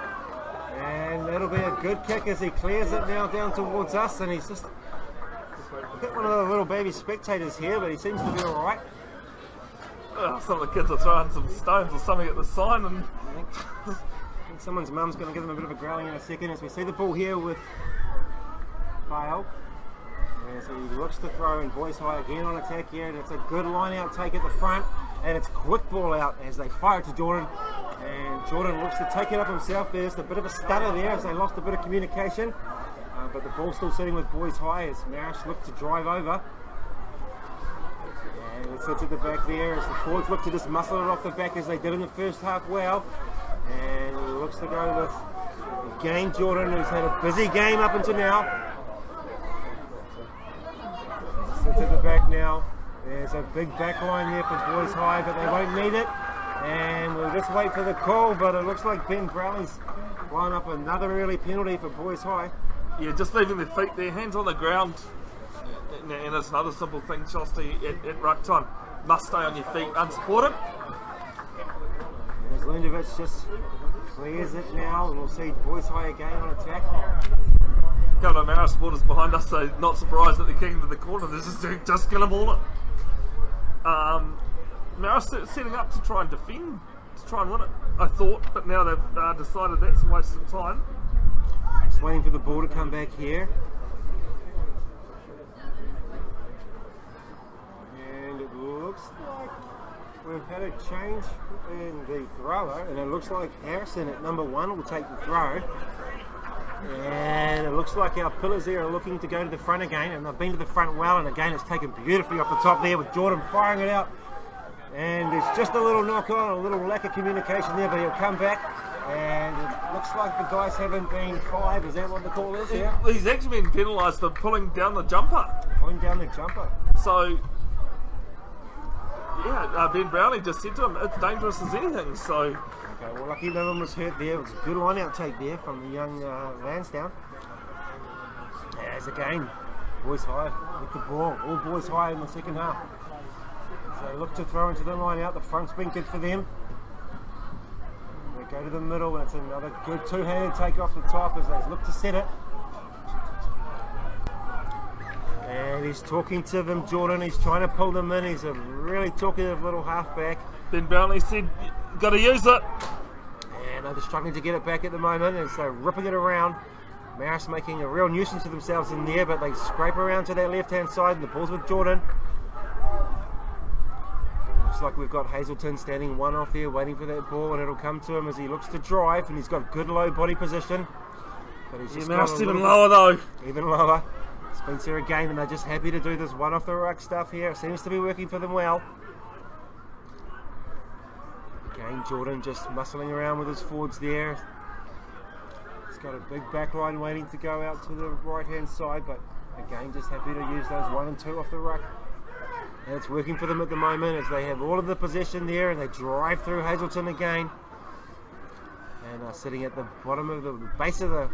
And that'll be a good kick as he clears it now down towards us. And he's just hit one of the little baby spectators here, but he seems to be alright. Some of the kids are throwing some stones or something at the sign. And I think someone's mum's going to give them a bit of a growling in a second as we see the ball here with Bale. So he looks to throw in Boys High again on attack here, and it's a good line out take at the front, and it's quick ball out as they fire it to Jordan, and Jordan looks to take it up himself. There's a bit of a stutter there as they lost a bit of communication, but the ball's still sitting with Boys High as Marist look to drive over, and it sits at the back there as the forwards look to just muscle it off the back as they did in the first half well, and he looks to go with again Jordan, who's had a busy game up until now. Sits at the back now. There's a big back line there for Boys High, but they won't need it. And we'll just wait for the call, but it looks like Ben Brownlee's line up another early penalty for Boys High. yeah, just leaving their feet, their hands on the ground. And it's another simple thing, Shosty, at ruck time. Must stay on your feet unsupported. As Lindovic just clears it now, and we'll see Boys High again on attack. A couple of Marist supporters behind us, so not surprised that they're kicking to the corner. They're just going to ball it. Marist setting up to try and defend, to try and win it, I thought, but now they've decided that's a waste of time. Just waiting for the ball to come back here. And it looks like we've had a change in the thrower, and it looks like Harrison at number 1 will take the throw. And it looks like our pillars there are looking to go to the front again, and they've been to the front well, and again it's taken beautifully off the top there with Jordan firing it out. And there's just a little knock on, a little lack of communication there, but he'll come back. And it looks like the guys haven't been 5, is that what the call is here? He's actually been penalised for pulling down the jumper. Pulling down the jumper. So, yeah, Ben Brownlee just said to him, it's dangerous as anything, so... Okay, well, lucky no one was hurt there. It was a good line out take there from the young Lansdowne. As again, Boys High with the ball. All Boys High in the second half. So look to throw into the line out. The front's been good for them. They go to the middle, and it's another good two-handed take off the top as they look to set it. And he's talking to them, Jordan. He's trying to pull them in. He's a really talkative little halfback. Ben Brownlee said, got to use it. And they're just struggling to get it back at the moment, and so ripping it around. Marist making a real nuisance of themselves in there, but they scrape around to that left-hand side, and the ball's with Jordan. Looks like we've got Hazelton standing 1 off there, waiting for that ball, and it'll come to him as he looks to drive, and he's got good low body position. But he's just Marist even lower though. Even lower. Spencer again, and they're just happy to do this one off the ruck stuff here. It seems to be working for them well. Again, Jordan just muscling around with his forwards there. He's got a big back line waiting to go out to the right hand side, but again, just happy to use those 1 and 2 off the ruck. And it's working for them at the moment as they have all of the possession there, and they drive through Hazelton again. And are sitting at the bottom of the base of the...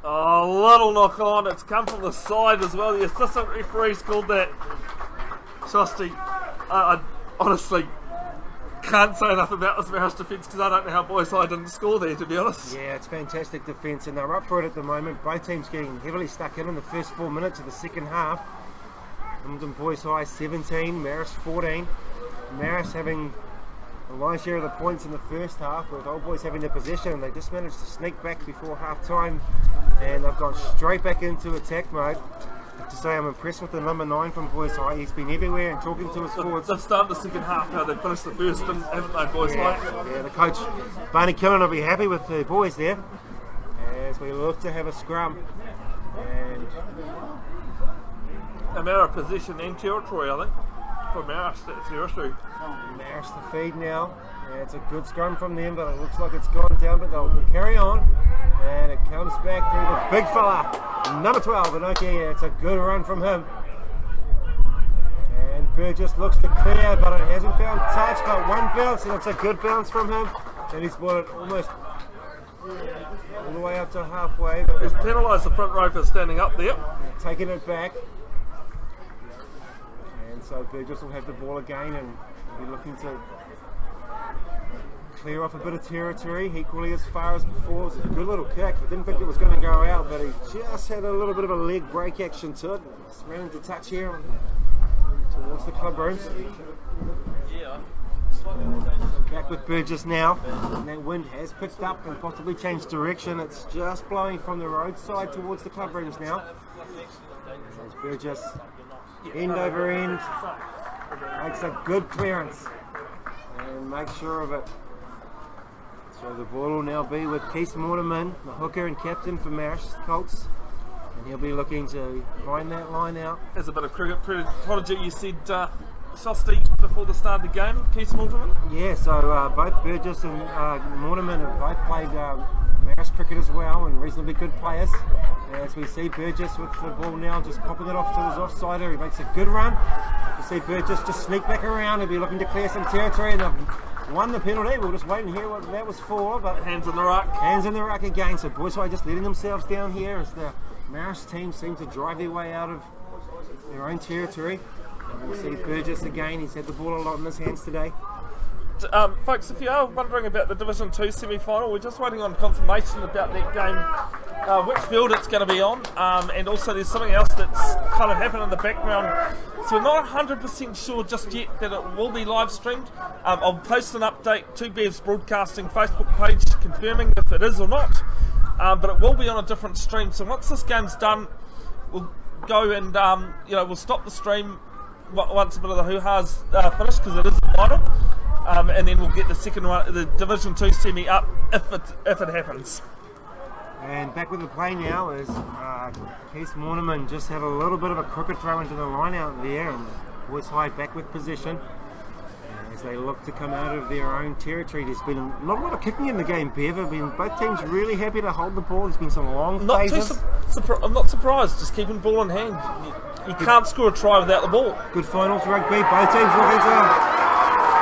Oh, little knock on. It's come from the side as well. The assistant referee's called that. Shosty, I honestly can't say enough about this Marist defence because I don't know how Boys High didn't score there, to be honest. Yeah, it's fantastic defence, and they're up for it at the moment. Both teams getting heavily stuck in the first 4 minutes of the second half. Hamilton Boys High 17, Marist 14. Marist having a lion's share of the points in the first half, with Old Boys having the possession. They just managed to sneak back before half time, and they've gone straight back into attack mode. I have to say I'm impressed with the number 9 from Boys High. He's been everywhere and talking to his forwards. They've started the second half how they finished the first, haven't they, Boys High? Yeah, the coach Barney Killen will be happy with the boys there as we look to have a scrum. And a matter of position and territory, I think. for Marist, that's the issue. Marist the feed now. Yeah, it's a good scrum from them, but it looks like it's gone down, but they'll carry on. And it comes back through the big fella, number 12, and okay, yeah, it's a good run from him. And Burgess looks to clear, but it hasn't found touch, but one bounce, and it's a good bounce from him. And he's brought it almost all the way up to halfway. But He's penalised the front row for standing up there. Taking it back. And so Burgess will have the ball again and be looking to clear off a bit of territory, equally as far as before. It was a good little kick. I didn't think it was going to go out, but he just had a little bit of a leg break action to it. Just ran into touch here towards the club rooms. Back with Burgess now, and that wind has picked up and possibly changed direction. It's just blowing from the roadside towards the club rooms now. As Burgess, end over end, makes a good clearance and makes sure of it. So the ball will now be with Keith Mortimer, the hooker and captain for Marist Colts, and he'll be looking to find that line out. There's a bit of cricket prodigy. You said Shoston before the start of the game, Keith Mortimer. Yeah, so both Burgess and Mortimer have both played Marist cricket as well, and reasonably good players. As we see Burgess with the ball now, just popping it off to his offsider, he makes a good run. You see Burgess just sneak back around and be looking to clear some territory, and they've won the penalty. We'll just wait and hear what that was for. But hands in the ruck. Hands in the ruck again. So boys are just letting themselves down here as the Marist team seem to drive their way out of their own territory. And we'll see Burgess again. He's had the ball a lot in his hands today. Folks, if you are wondering about the Division 2 semi-final, we're just waiting on confirmation about that game, which field it's going to be on, and also there's something else that's kind of happened in the background. So we're not 100% sure just yet that it will be live streamed. I'll post an update to Bev's Broadcasting Facebook page confirming if it is or not, but it will be on a different stream. So once this game's done, we'll go and we'll stop the stream once a bit of the hoo-ha's finished, because it is the final. And then we'll get the second one, the Division 2 semi up if it happens. And back with the play now is Keith Mortimer just had a little bit of a crooked throw into the line out there, and boys hide back with position as they look to come out of their own territory. There's been not a lot of kicking in the game, Bev. Both teams really happy to hold the ball. There's been some long phases. I'm not surprised, just keeping ball in hand. You can't score a try without the ball. Good finals rugby. Both teams looking to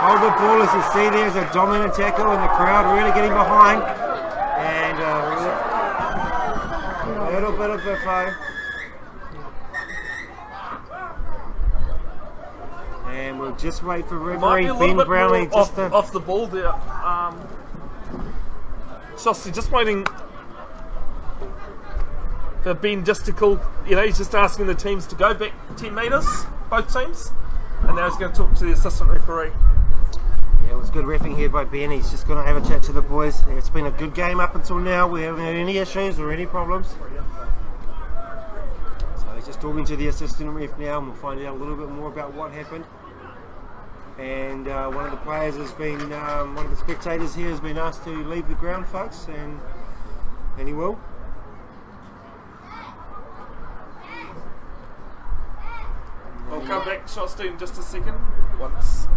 hold the ball. As you see, there's a dominant tackle and the crowd really getting behind. And a little bit of biffo. And we'll just wait for referee Ben Brownlee just off the ball there. Shoston just waiting for Ben just to call. He's just asking the teams to go back 10 metres, both teams, and now he's going to talk to the assistant referee. Yeah, it was good reffing here by Ben. He's just going to have a chat to the boys. It's been a good game up until now. We haven't had any issues or any problems. So he's just talking to the assistant ref now, and we'll find out a little bit more about what happened. And one of the players has been, one of the spectators here has been asked to leave the ground, folks, and he will. I'll come back, Shoston, in just a second. Once.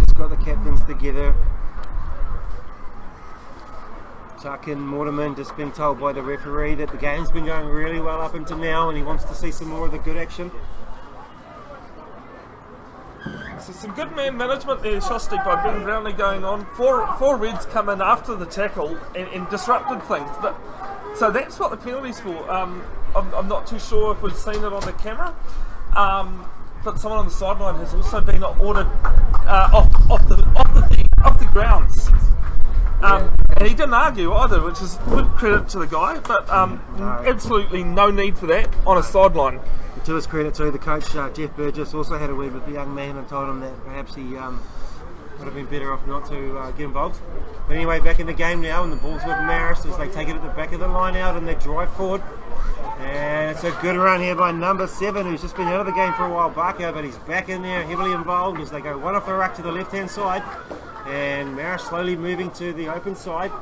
Just got the captains together. Tuck and Mortimer just been told by the referee that the game's been going really well up until now, and he wants to see some more of the good action. So some good man management there, Shoston, by Ben Brownlee going on. Four Reds come in after the tackle and disrupted things. But so that's what the penalty's for. I'm not too sure if we've seen it on the camera, but someone on the sideline has also been ordered off the grounds. And he didn't argue either, which is good credit to the guy, but absolutely no need for that on a sideline. To his credit too, the coach Jeff Burgess also had a word with the young man and told him that perhaps he would have been better off not to get involved. But anyway, back in the game now, and the ball's with Marist as they take it at the back of the line out and they drive forward. And it's a good run here by number 7, who's just been out of the game for a while, Barker, but he's back in there, heavily involved as they go one off the ruck to the left-hand side. And Marist slowly moving to the open side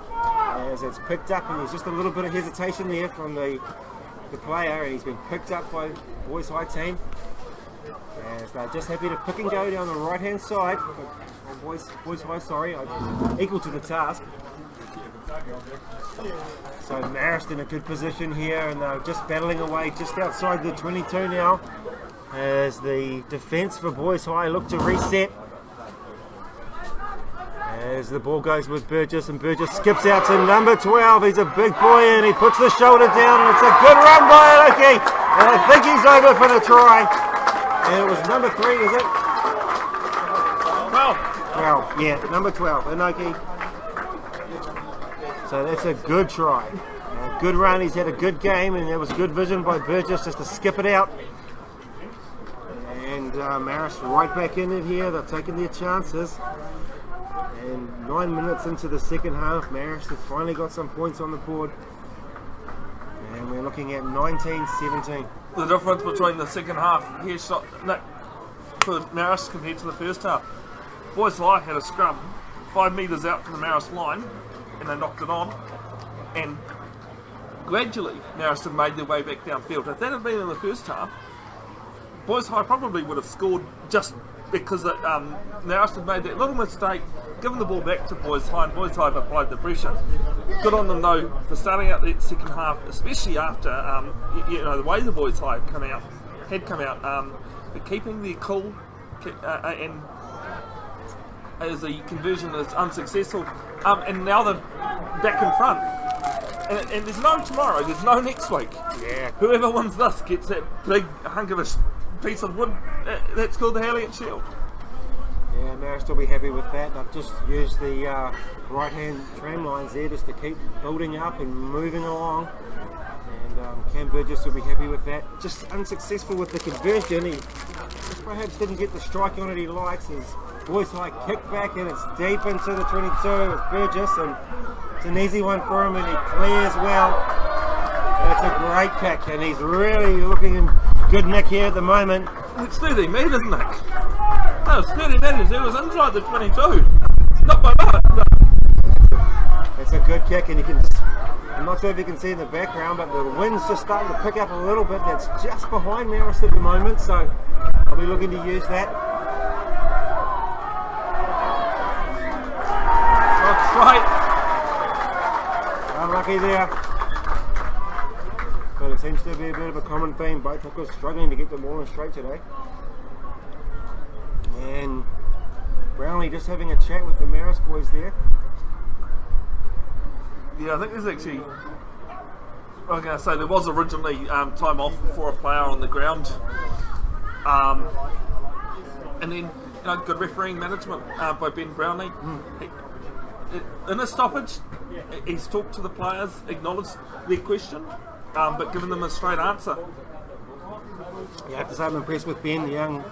as it's picked up, and there's just a little bit of hesitation there from the the player, and he's been picked up by Boys High team. As they're just happy to pick and go down the right hand side. Boys High, sorry, equal to the task. So Marist in a good position here, and they're just battling away just outside the 22 now. As the defence for Boys High look to reset. As the ball goes with Burgess, and Burgess skips out to number 12. He's a big boy, and he puts the shoulder down, and it's a good run by Elliott. And I think he's over for the try. And it was number 3, is it? 12, yeah, number 12, Inoki. So that's a good try. A good run, he's had a good game, and there was good vision by Burgess just to skip it out. And Marist right back in it here, they're taking their chances. And 9 minutes into the second half, Marist have finally got some points on the board. And we're looking at 19-17. The difference between the second half here for Marist compared to the first half. Boys High had a scrum 5 metres out from the Marist line, and they knocked it on. And gradually, Marist have made their way back downfield. If that had been in the first half, Boys High probably would have scored just because Marist had made that little mistake, given the ball back to Boys High, and Boys High have applied the pressure. Good on them though for starting out that second half, especially after the way the Boys High had come out, but keeping their cool, and as the conversion is unsuccessful, and now they're back in front. And there's no tomorrow, there's no next week. Yeah. Whoever wins this gets that big hunk of a piece of wood that's called the Elliott Shield. Yeah, Marist will be happy with that. They've just used the right-hand tram lines there just to keep building up and moving along. And Cam Burgess will be happy with that. Just unsuccessful with the conversion. He just perhaps didn't get the strike on it he likes. His Boys High kick back, and it's deep into the 22 with Burgess, and it's an easy one for him, and he clears well. That's a great kick, and he's really looking in good nick here at the moment. It's 30 metres, Nick. No, it's 30 metres. It was inside the 22. It's not by much. It's a good kick, and you can. I'm not sure if you can see in the background, but the wind's just starting to pick up a little bit. That's just behind Marist at the moment, so I'll be looking to use that. That's right. Unlucky there. But it seems to be a bit of a common theme. Both hookers struggling to get the ball in straight today. And Brownlee just having a chat with the Marist boys there. Yeah, I think there's actually, I was going to say, there was originally time off for a player on the ground. And then, good refereeing management by Ben Brownlee. In a stoppage, he's talked to the players, acknowledged their question, but given them a straight answer. You have to say I'm impressed with Ben, the young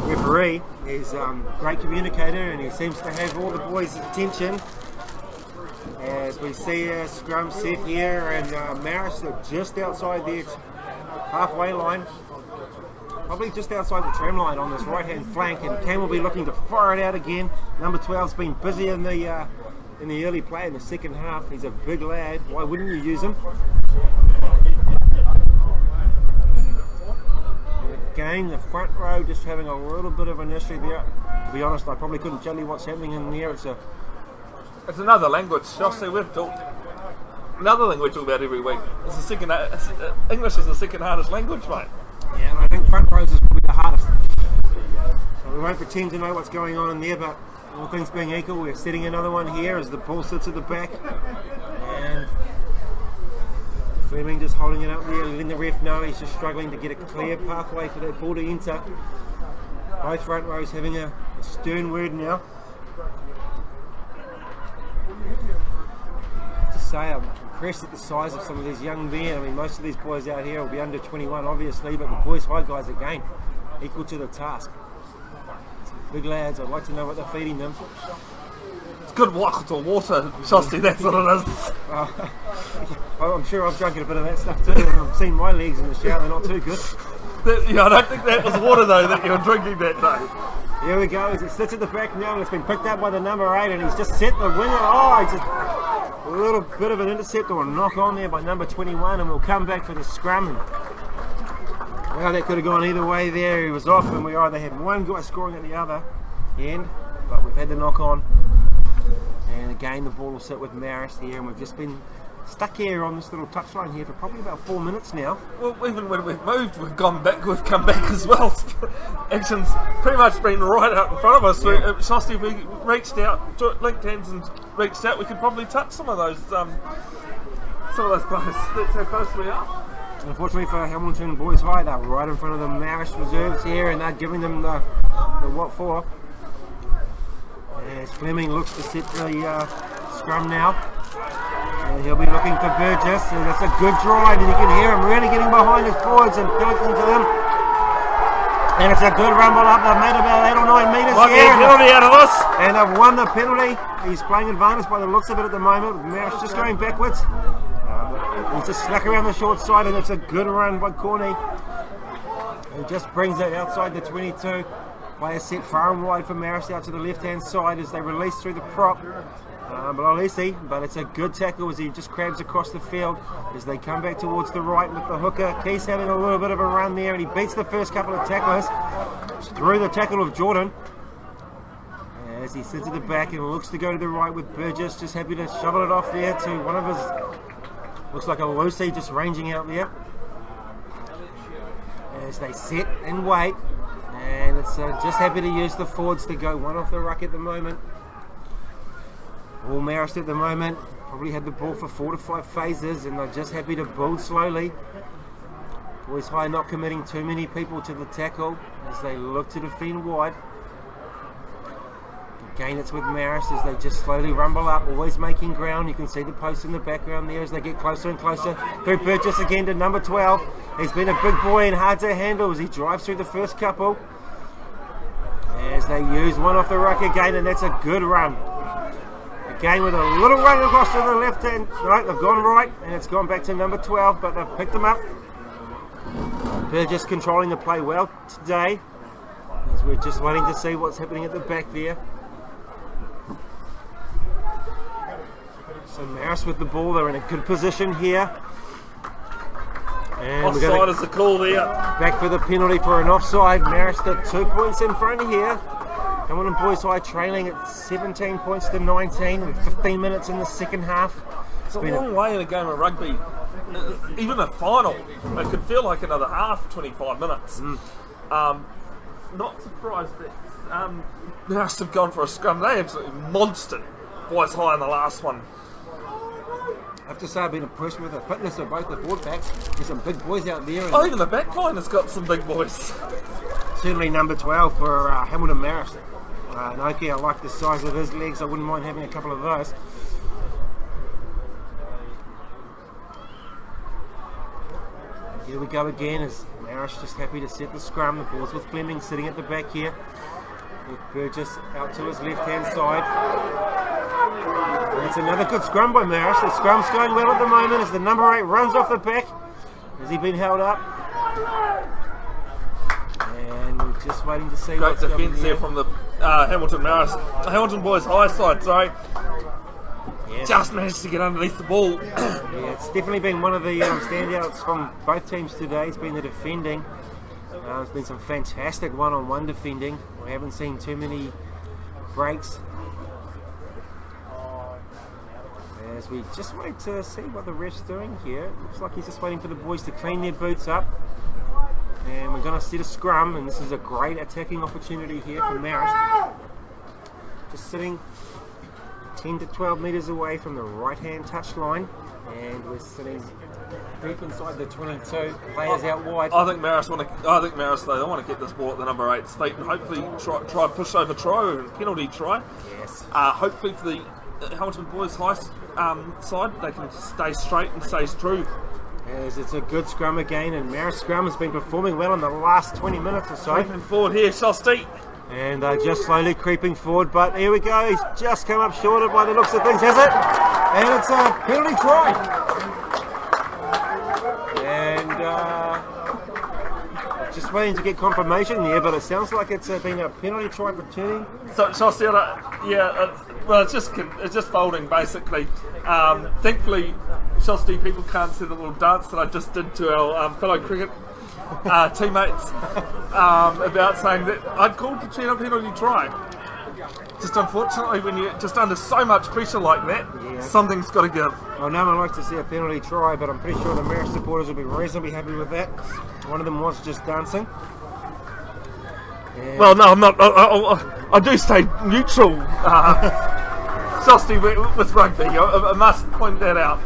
referee. He's a great communicator, and he seems to have all the boys' attention. As we see a scrum set here, and Marist are just outside the halfway line, probably just outside the tram line on this right hand flank, and Cam will be looking to fire it out again. Number 12's been busy in the early play in the second half. He's a big lad, why wouldn't you use him? Again, the front row just having a little bit of an issue there. To be honest, I probably couldn't tell you what's happening in there. It's another language, Josh. We've talked. Another thing we talk about every week. English is the second hardest language, mate. Yeah, and I think front rows is probably the hardest. So we won't pretend to know what's going on in there, but all things being equal, we're setting another one here as the ball sits at the back. And Fleming just holding it up there, letting the ref know he's just struggling to get a clear pathway for that ball to enter. Both front rows having a stern word now. To say, I'm impressed at the size of some of these young men. I mean, most of these boys out here will be under 21, obviously, but the Boys High guys, again, equal to the task. Big lads, I'd like to know what they're feeding them. It's good water, Shoston, that's what it is. I'm sure I've drunk a bit of that stuff too, and I've seen my legs in the shower, they're not too good. I don't think that was water though that you were drinking that day. Here we go, as it sits at the back now, and it's been picked up by the number 8, and he's just set the winger. Oh, he just A little bit of an intercept or a knock on there by number 21, and we'll come back for the scrum. And, well, that could have gone either way there. He was off, and we either had one guy scoring at the other end, but we've had the knock on. And again, the ball will sit with Marist here, and we've just been stuck here on this little touchline here for probably about 4 minutes now. Well, even when we've moved, we've come back as well. Action's pretty much been right out in front of us. Yeah. Shoston, if we reached out, linked hands and reached out, we could probably touch some of those players. That's how close we are. Unfortunately for Hamilton Boys High, they're right in front of the Marist reserves here, and they're giving them the what for. As Fleming looks to set the scrum now. And he'll be looking for Burgess, and that's a good drive, and you can hear him really getting behind his forwards and connecting to them. And it's a good rumble up. They've made about 8 or 9 metres here. Penalty out of this. And they've won the penalty. He's playing advantage by the looks of it at the moment. Marist just going backwards. He's just stuck around the short side, and it's a good run by Corney. He just brings it outside the 22. Player set far and wide for Marist out to the left-hand side as they release through the prop. But it's a good tackle as he just crabs across the field as they come back towards the right with the hooker. Keith's having a little bit of a run there, and he beats the first couple of tacklers through the tackle of Jordan as he sits at the back and looks to go to the right with Burgess, just happy to shovel it off there to one of his, looks like a Lucy just ranging out there as they sit and wait, and it's just happy to use the forwards to go one off the ruck at the moment. All Marist at the moment probably had the ball for 4 to 5 phases, and they're just happy to build slowly. Boys High not committing too many people to the tackle as they look to defend wide. Again, it's with Marist as they just slowly rumble up, always making ground. You can see the post in the background there as they get closer and closer. Through Burgess again to number 12. He's been a big boy and hard to handle as he drives through the first couple. As they use one off the ruck again, and that's a good run. Again with a little run across to the left hand. Right, they've gone right, and it's gone back to number 12, but they've picked them up. They're just controlling the play well today, as we're just waiting to see what's happening at the back there. So Marist with the ball, they're in a good position here. And Offside is the call there. Back for the penalty for an offside. Marist at 2 points in front here. Hamilton Boys High trailing at 17 points to 19 with 15 minutes in the second half. It's a long way in a game of rugby. Even a final, it could feel like another half, 25 minutes. Not surprised that Marist have gone for a scrum. They absolutely monstered Boys High in the last one. I have to say I've been impressed with the fitness of both the forward backs. There's some big boys out there. And even the back line has got some big boys. Certainly number 12 for Hamilton Marist. Noki, I like the size of his legs. I wouldn't mind having a couple of those. Here we go again as Marist just happy to set the scrum. The ball's with Fleming sitting at the back here. With Burgess out to his left-hand side. And it's another good scrum by Marist. The scrum's going well at the moment as the number 8 runs off the back. Has he been held up? And we're just waiting to see what's going on. Great defence there from the Hamilton Boys High side, sorry. Yes. Just managed to get underneath the ball. Yeah, it's definitely been one of the standouts from both teams today. It's been the defending. There's been some fantastic one-on-one defending. We haven't seen too many breaks. As we just wait to see what the ref's doing here. Looks like he's just waiting for the boys to clean their boots up. And we're going to set a scrum, and this is a great attacking opportunity here for Marist. Just sitting 10 to 12 metres away from the right-hand touchline, and we're sitting deep inside the 22. Players out wide. I think Marist they want to get this ball at the number 8's feet and hopefully try push over try and penalty try. Yes. Hopefully for the Hamilton Boys High side, they can stay straight and stay true. As it's a good scrum again, and Marist scrum has been performing well in the last 20 minutes or so. Creeping forward here, Shoston. And they're just slowly creeping forward, but here we go. He's just come up short by the looks of things, has it? And it's a penalty try. And just waiting to get confirmation there, but it sounds like it's been a penalty try returning. So Shoston, Well, it's just folding basically. Thankfully, Shoston people can't see the little dance that I just did to our fellow cricket teammates about saying that I'd called the penalty try. Just unfortunately, when you're just under so much pressure like that, something's got to give. Well, no one likes to see a penalty try, but I'm pretty sure the Marist supporters will be reasonably happy with that. One of them was just dancing. And Well, no, I'm not. I do stay neutral, Shoston, with rugby. I must point that out.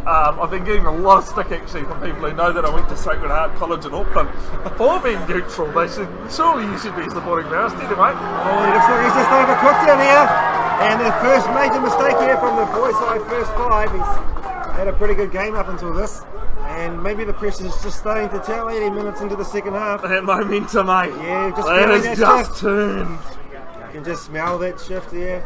I've been getting a lot of stick actually from people who know that I went to Sacred Heart College in Auckland for being neutral. Surely you should be supporting Marist anyway. oh, it looks like he's just overcooked down here. And the first major mistake here from the boys' side, first 5. He's had a pretty good game up until this. And maybe the pressure is just starting to tell 80 minutes into the second half. That momentum, mate. Yeah, just that feeling is that just shift. turned. You can just smell that shift there.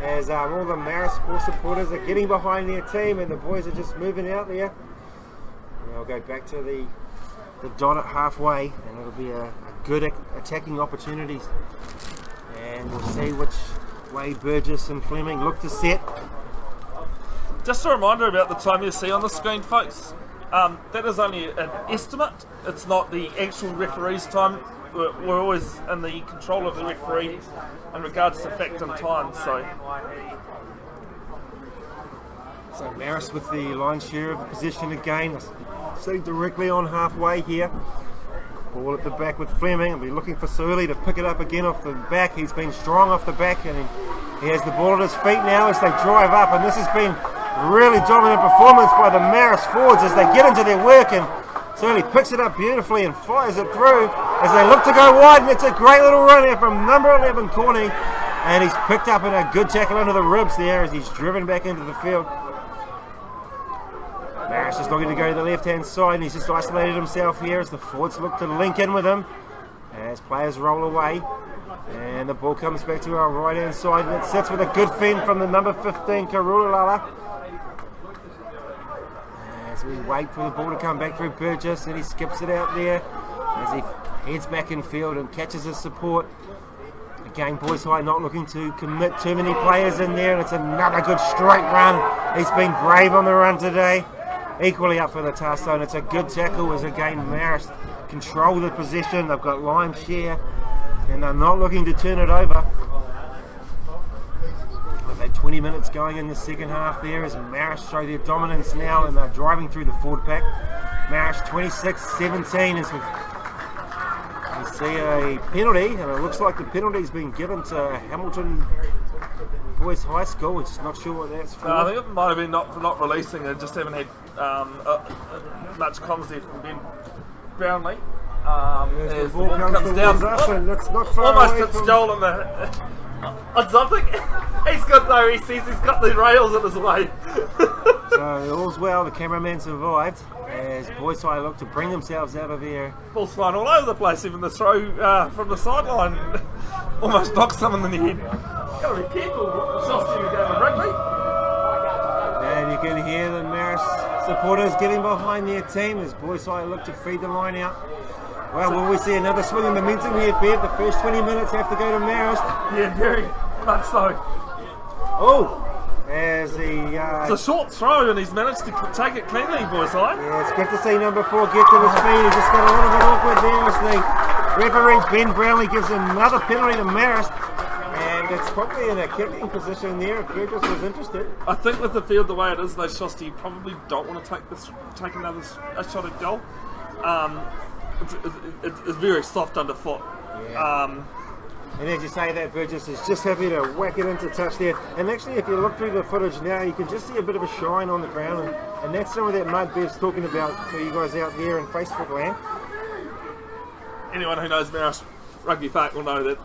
As all the Marist supporters are getting behind their team and the boys are just moving out there. And they'll go back to the dot at halfway and it'll be a good attacking opportunity. And we'll see which way Burgess and Fleming look to set. Just a reminder about the time you see on the screen, folks. That is only an estimate. It's not the actual referee's time. We're always in the control of the referee in regards to fact and time. So Marist with the lion's share of the possession again. Sitting directly on halfway here. Ball at the back with Fleming. We'll be looking for Surly to pick it up again off the back. He's been strong off the back and he has the ball at his feet now as they drive up. And this has been really dominant performance by the Marist forwards as they get into their work, and Surly picks it up beautifully and fires it through as they look to go wide, and it's a great little run here from number 11 Corny, and he's picked up in a good tackle under the ribs there as he's driven back into the field. Marist just looking to go to the left hand side and he's just isolated himself here as the forwards look to link in with him as players roll away, and the ball comes back to our right hand side and it sits with a good fend from the number 15 Karulala. As we wait for the ball to come back through Burgess, and he skips it out there as he heads back in field and catches his support. Again, Boys High not looking to commit too many players in there, and it's another good straight run. He's been brave on the run today. Equally up for the task though, and it's a good tackle as again Marist control the possession. They've got lion's share and they're not looking to turn it over. They've had 20 minutes going in the second half there as Marist show their dominance now, and they're driving through the forward pack. Marist 26-17 as we see a penalty, and it looks like the penalty's been given to Hamilton Boys High School. We're just not sure what that's for. I think it might have been not for not releasing it. Just haven't had much comms there from Ben Brownlee. As the ball comes down, towards us, and that's not far almost away hits from... Joel in the on something. He's got no. He sees he's got the rails in his way. So all's well. The cameraman survived as Boys High look to bring themselves out of there. Ball's flying all over the place. Even the throw from the sideline almost knocks someone in the head. Gotta be careful. Shoston game of rugby. And you can hear the Marist supporters getting behind their team as Boys High look to feed the line out. Well, will we see another swing in momentum here, Bev? The first 20 minutes have to go to Marist. Yeah, very much so. Oh, as the... It's a short throw and he's managed to take it cleanly, Boys High. yeah, it's good to see number 4 get to his feet. He just got a little bit awkward there as the referee, Ben Brownlee, gives another penalty to Marist. And it's probably in a kicking position there if Burgess was interested. I think with the field the way it is, though, Shoston, you probably don't want to take another shot at goal. It's very soft underfoot. Yeah. And as you say that, Burgess is just happy to whack it into touch there. And actually, if you look through the footage now, you can just see a bit of a shine on the ground. And that's some of that mud Bev's talking about for you guys out there in Facebook land. Anyone who knows Marist Rugby Park will know that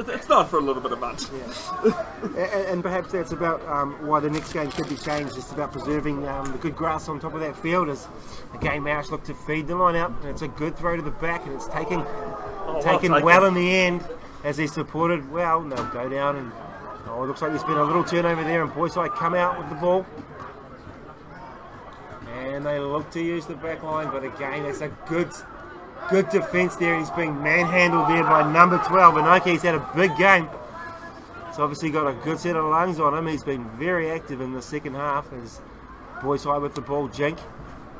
it's known for a little bit of mud. Yeah. and perhaps that's about why the next game could be changed. It's about preserving the good grass on top of that field as again Marist look to feed the line out. And it's a good throw to the back, and it's taken well in the end as he supported well. And they'll go down, and it looks like there's been a little turnover there, and Boys High come out with the ball. And they look to use the back line, but again it's a good defence there. He's being manhandled there by number 12, and Oki's had a big game. He's obviously got a good set of lungs on him. He's been very active in the second half as boys high with the ball, Jink.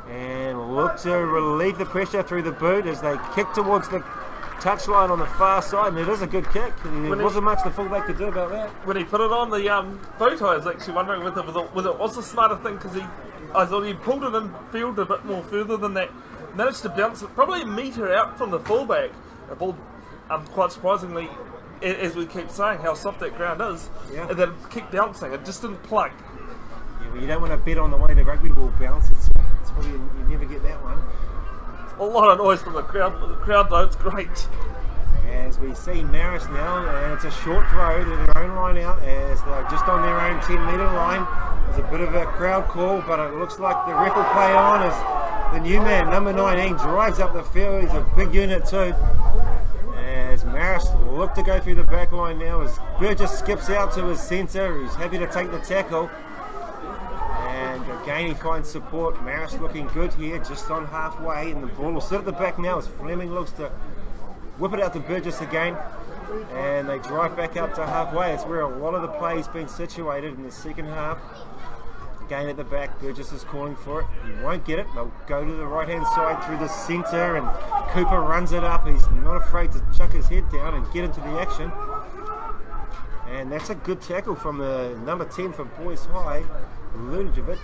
And look to relieve the pressure through the boot as they kick towards the touchline on the far side, and it is a good kick. There wasn't much the fullback could do about that. When he put it on the boot, I was actually wondering whether it was a smarter thing, because I thought he pulled it in field a bit more further than that. Managed to bounce it probably a metre out from the fullback. The ball, quite surprisingly, as we keep saying, how soft that ground is, and then it kept bouncing. It just didn't plug. Yeah, well, you don't want to bet on the way the rugby ball bounces. It's probably, you never get that one. A lot of noise from the crowd though, it's great. As we see Marist now, and it's a short throw to their own line out as they're just on their own 10-metre line. There's a bit of a crowd call, but it looks like the ref will play on as the new man, number 19, drives up the field. He's a big unit too. As Marist look to go through the back line now, as Burgess skips out to his centre, he's happy to take the tackle. And again he finds support. Marist looking good here, just on halfway, and the ball will sit at the back now as Fleming looks to whip it out to Burgess again, and they drive back up to halfway. It's where a lot of the play's been situated in the second half. Again at the back, Burgess is calling for it. He won't get it. They'll go to the right-hand side through the centre, and Cooper runs it up. He's not afraid to chuck his head down and get into the action. And that's a good tackle from the number 10 for Boys High, Ludovic,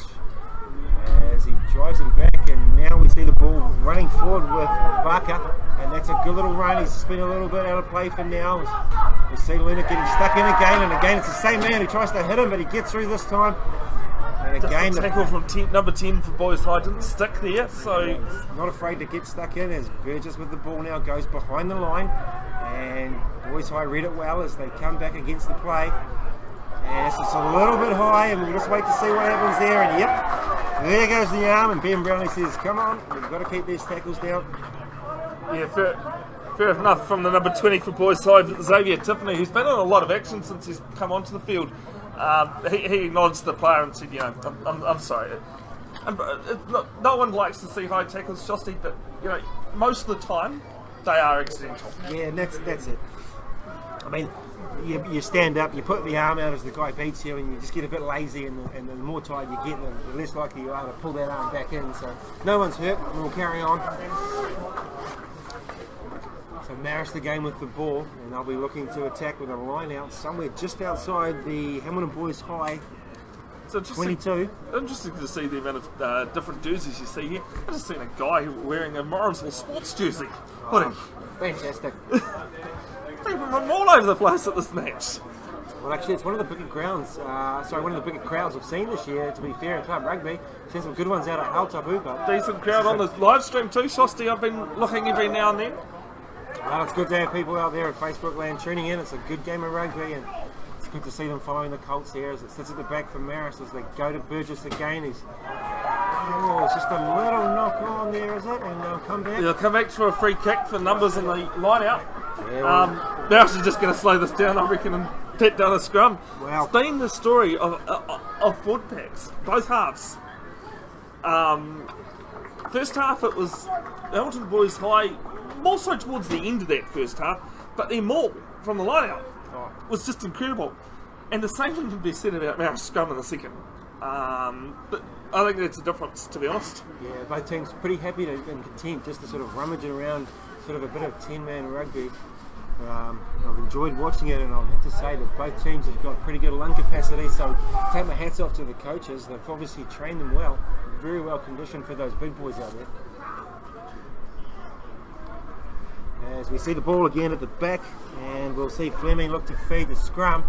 as he drives him back, and now we see the ball running forward with Barker, and that's a good little run. He's been a little bit out of play for now. We see Leonard getting stuck in again, and again it's the same man who tries to hit him, but he gets through this time. And again, the tackle from number 10 for Boys High didn't stick there, so not afraid to get stuck in as Burgess with the ball now goes behind the line, and Boys High read it well as they come back against the play. And it's just a little bit high, and we'll just wait to see what happens there. And yep, there goes the arm, and Ben Brownlee says, come on, we've got to keep these tackles down. Yeah, fair enough from the number 20 for Boys High, Xavier Tiffany, who's been in a lot of action since he's come onto the field. He acknowledged the player and said, I'm sorry. Look, no one likes to see high tackles, Shosty, but most of the time they are accidental. Yeah, and that's it. I mean, you stand up, you put the arm out as the guy beats you, and you just get a bit lazy, and the more tired you get, the less likely you are to pull that arm back in. So no one's hurt, and we'll carry on. So Marist again with the ball, and they'll be looking to attack with a line out somewhere just outside the Hamilton Boys High. So 22. Interesting to see the amount of different jerseys you see here. I've just seen a guy wearing a Morrisville sports jersey. Fantastic. People run all over the place at this match. Well, actually, it's one of the bigger grounds. One of the bigger crowds we've seen this year. To be fair, in club rugby, seen some good ones out at Hautapuka. Decent crowd on the live stream too, Shosty. I've been looking every now and then. Well, it's good to have people out there at Facebook land tuning in. It's a good game of rugby, and it's good to see them following the Colts here as it sits at the back for Marist as they go to Burgess again. It's just a little knock on there, is it? And they'll come back. They'll come back for a free kick for numbers in the line out. Yeah, Marist is just going to slow this down, I reckon, and pet down a scrum. Wow. It's been the story of forward packs, both halves. First half it was Hamilton Boys High, more so towards the end of that first half, but their maul from the line out was just incredible. And the same thing can be said about Marist scrum in the second. But I think that's a difference, to be honest. Yeah, both teams pretty happy and content just to sort of rummage around sort of a bit of 10-man rugby. I've enjoyed watching it, and I'll have to say that both teams have got pretty good lung capacity, so take my hats off to the coaches. They've obviously trained them well, very well conditioned for those big boys out there. As we see the ball again at the back, and we'll see Fleming look to feed the scrum.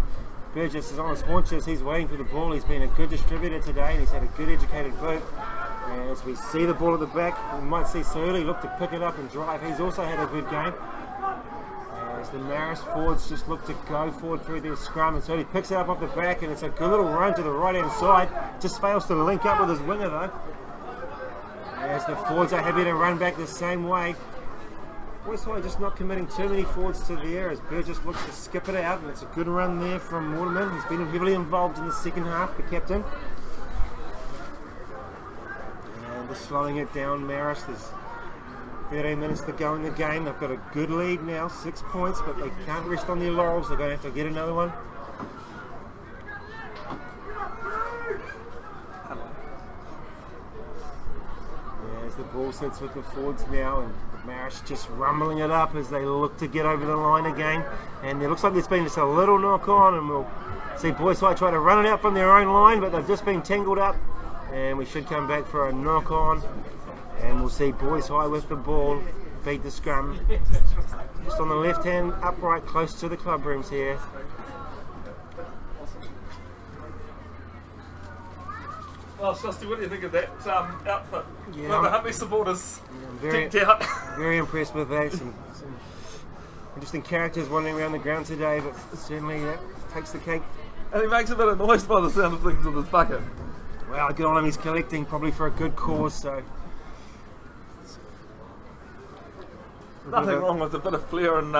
Burgess is on his haunches, he's waiting for the ball. He's been a good distributor today, and he's had a good educated boot. As we see the ball at the back, we might see Surly look to pick it up and drive. He's also had a good game. As the Marist forwards just look to go forward through their scrum, and Surly picks it up off the back, and it's a good little run to the right hand side. Just fails to link up with his winger though. As the forwards are happy to run back the same way. Boys High just not committing too many forwards to the air as Burgess looks to skip it out, and it's a good run there from Waterman. He's been heavily involved in the second half, the captain. And just slowing it down, Marist. There's 13 minutes to go in the game. They've got a good lead now, 6 points, but they can't rest on their laurels. They're going to have to get another one. As the ball sits with the forwards now, and Marist just rumbling it up as they look to get over the line again. And it looks like there's been just a little knock on, and we'll see Boys High try to run it out from their own line, but they've just been tangled up. And we should come back for a knock on, and we'll see Boys High with the ball, beat the scrum. Just on the left hand upright, close to the club rooms here. Well, Shosty, what do you think of that outfit? Yeah, Well, the Huntley supporters I'm very, decked out. very impressed with that. Some interesting characters wandering around the ground today, but certainly that takes the cake. And he makes a bit of noise by the sound of things with his bucket. Well, good on him, he's collecting probably for a good cause, so. Nothing wrong with a bit of flair and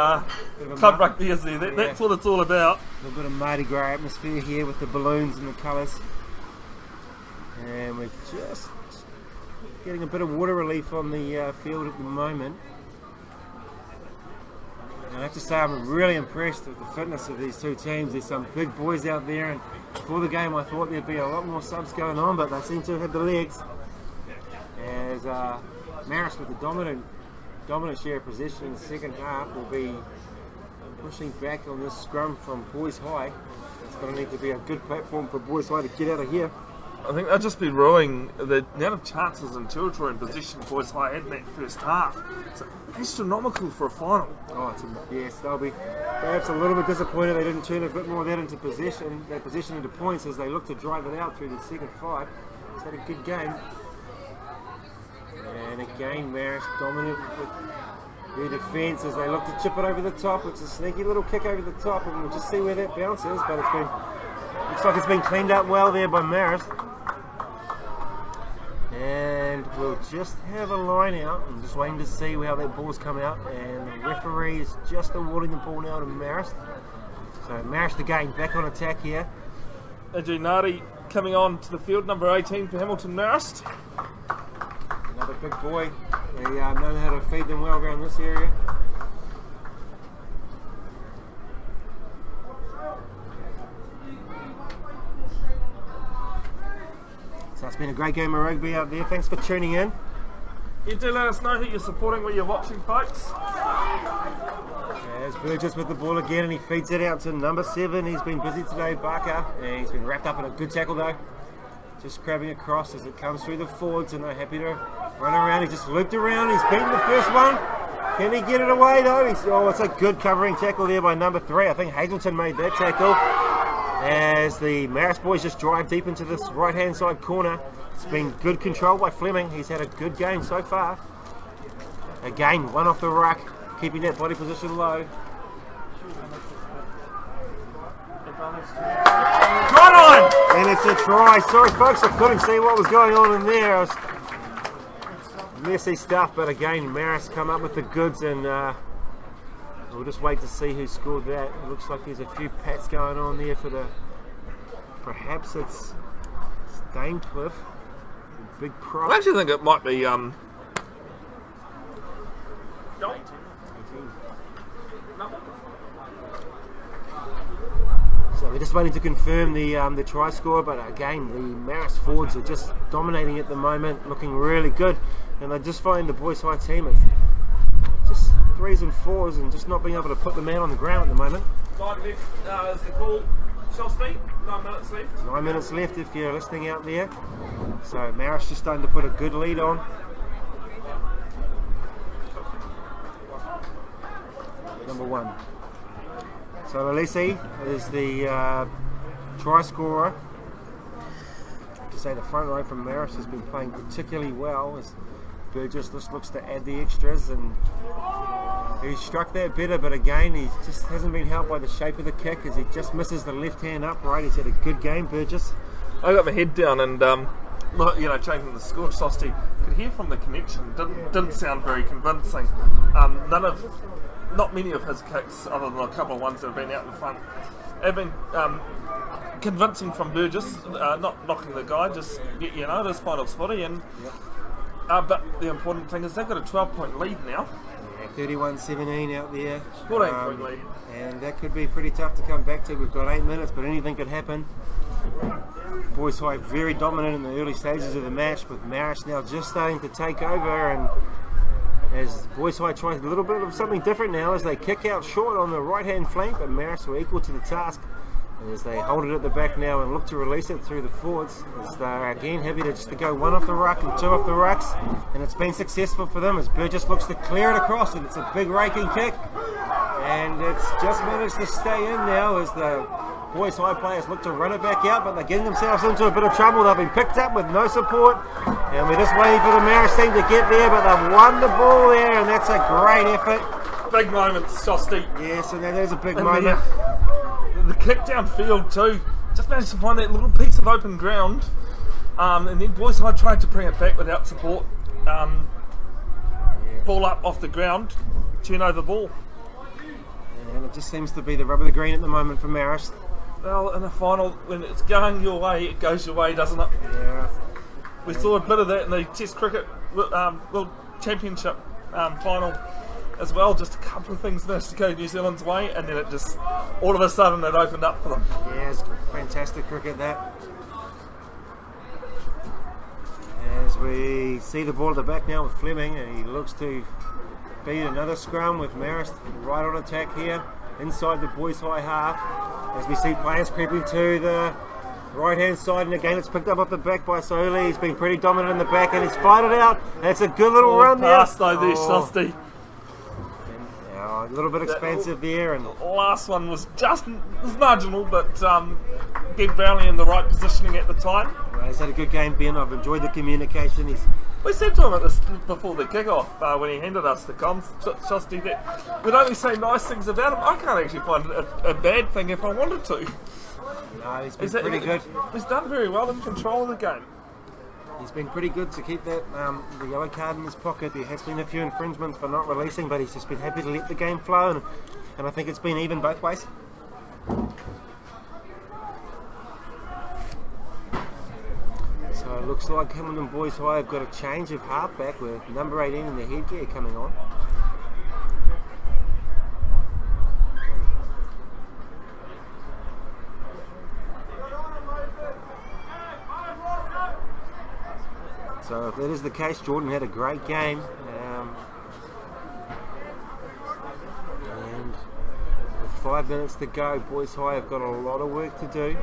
club rugby, is there? That's what it's all about. A bit of Mardi Gras atmosphere here with the balloons and the colours. And we're just getting a bit of water relief on the field at the moment. And I have to say I'm really impressed with the fitness of these two teams. There's some big boys out there, and before the game I thought there'd be a lot more subs going on, but they seem to have the legs. As Marist with the dominant share of possession in the second half will be pushing back on this scrum from Boys High. It's going to need to be a good platform for Boys High to get out of here. I think they'll just be ruining the amount of chances and territory and position Boys High had in that first half. It's astronomical for a final. Oh, yes, they'll be perhaps a little bit disappointed they didn't turn a bit more of that into possession into points as they look to drive it out through the second five. It's had a good game. And again, Marist dominant with their defence as they look to chip it over the top. It's a sneaky little kick over the top, and we'll just see where that bounces, but looks like it's been cleaned up well there by Marist. And we'll just have a line out. I'm just waiting to see how that ball's come out, and the referee is just awarding the ball now to Marist. So Marist again back on attack here. Ajay Nari coming on to the field, number 18 for Hamilton Marist. Another big boy. They know how to feed them well around this area. So it's been a great game of rugby out there. Thanks for tuning in. You do let us know who you're supporting, where you're watching, folks. As Burgess with the ball again, and he feeds it out to number 7. He's been busy today, Barker, and he's been wrapped up in a good tackle though. Just grabbing across as it comes through the forwards, and they're happy to run around. He just looped around. He's beaten the first one. Can he get it away though? It's a good covering tackle there by number 3. I think Hazelton made that tackle. As the Marist boys just drive deep into this right-hand side corner. It's been good control by Fleming. He's had a good game so far. Again, one off the ruck, keeping that body position low. Right on! And it's a try. Sorry folks, I couldn't see what was going on in there. It was messy stuff, but again, Marist come up with the goods, and we'll just wait to see who scored that. It looks like there's a few pats going on there for the... Perhaps it's Staincliffe. Big prop. I actually think it might be... So we're just waiting to confirm the try score, but again, the Marist forwards are just dominating at the moment, looking really good. And they just find the Boys High team, it's just 3s and 4s and just not being able to put the man on the ground at the moment. 9 left is the call. Shoston, 9 minutes left. 9 minutes left if you're listening out there. So Marist just starting to put a good lead on. Number 1. So Alessi is the try scorer. To say the front row from Marist has been playing particularly well as Burgess just looks to add the extras, and he struck that better, but again he just hasn't been helped by the shape of the kick as he just misses the left hand upright. He's had a good game, Burgess. I got my head down and changing the score. Shosty could hear from the connection. Didn't sound very convincing. Not many of his kicks, other than a couple of ones that have been out in front, have been convincing from Burgess. Not knocking the guy, just it is final spotty. And but the important thing is they've got a 12-point lead now. Yeah, 31-17 out there. 14-point lead. And that could be pretty tough to come back to. We've got 8 minutes, but anything could happen. Boys High very dominant in the early stages of the match, with Marist now just starting to take over, and as Boys High tries a little bit of something different now as they kick out short on the right hand flank, but Marist were equal to the task. And as they hold it at the back now and look to release it through the forwards, as they're again happy to go 1 off the ruck and 2 off the rucks, and it's been successful for them as Burgess looks to clear it across, and it's a big raking kick, and it's just managed to stay in now as the Boys High players look to run it back out, but they're getting themselves into a bit of trouble. They've been picked up with no support, and we're just waiting for the Marist team to get there, but they've won the ball there, and that's a great effort. Big moments, Shosty. Yes, and that is a big moment. The kick downfield too, just managed to find that little piece of open ground, and then Boys High tried to bring it back without support. Ball up off the ground, turn over ball. And it just seems to be the rub of the green at the moment for Marist. Well, in the final, when it's going your way, it goes your way, doesn't it? Yeah. We saw a bit of that in the Test Cricket World Championship final as well. Just a couple of things managed to go New Zealand's way, and then it just, all of a sudden, it opened up for them. Yeah, it's fantastic cricket, that. As we see the ball at the back now with Fleming, and he looks to feed another scrum with Marist right on attack here, inside the Boys High half. As we see players creeping to the right hand side, and again it's picked up off the back by Soli. He's been pretty dominant in the back, and he's fired it out, and it's a good little run there. Pass though there, Shosty. A little bit expensive there, and the last one was marginal, but Ben Brownlee in the right positioning at the time. Well, he's had a good game, Ben. I've enjoyed the communication. We said to him at this before the kick-off, when he handed us the comms, Shosty, that we'd only say nice things about him. I can't actually find it a bad thing if I wanted to. No, he's been pretty good. He's done very well in control of the game. He's been pretty good to keep that the yellow card in his pocket. There has been a few infringements for not releasing, but he's just been happy to let the game flow, and I think it's been even both ways. So it looks like Hamilton Boys High have got a change of halfback with number 18 in the headgear coming on. So if that is the case, Jordan had a great game, and with 5 minutes to go, Boys High have got a lot of work to do.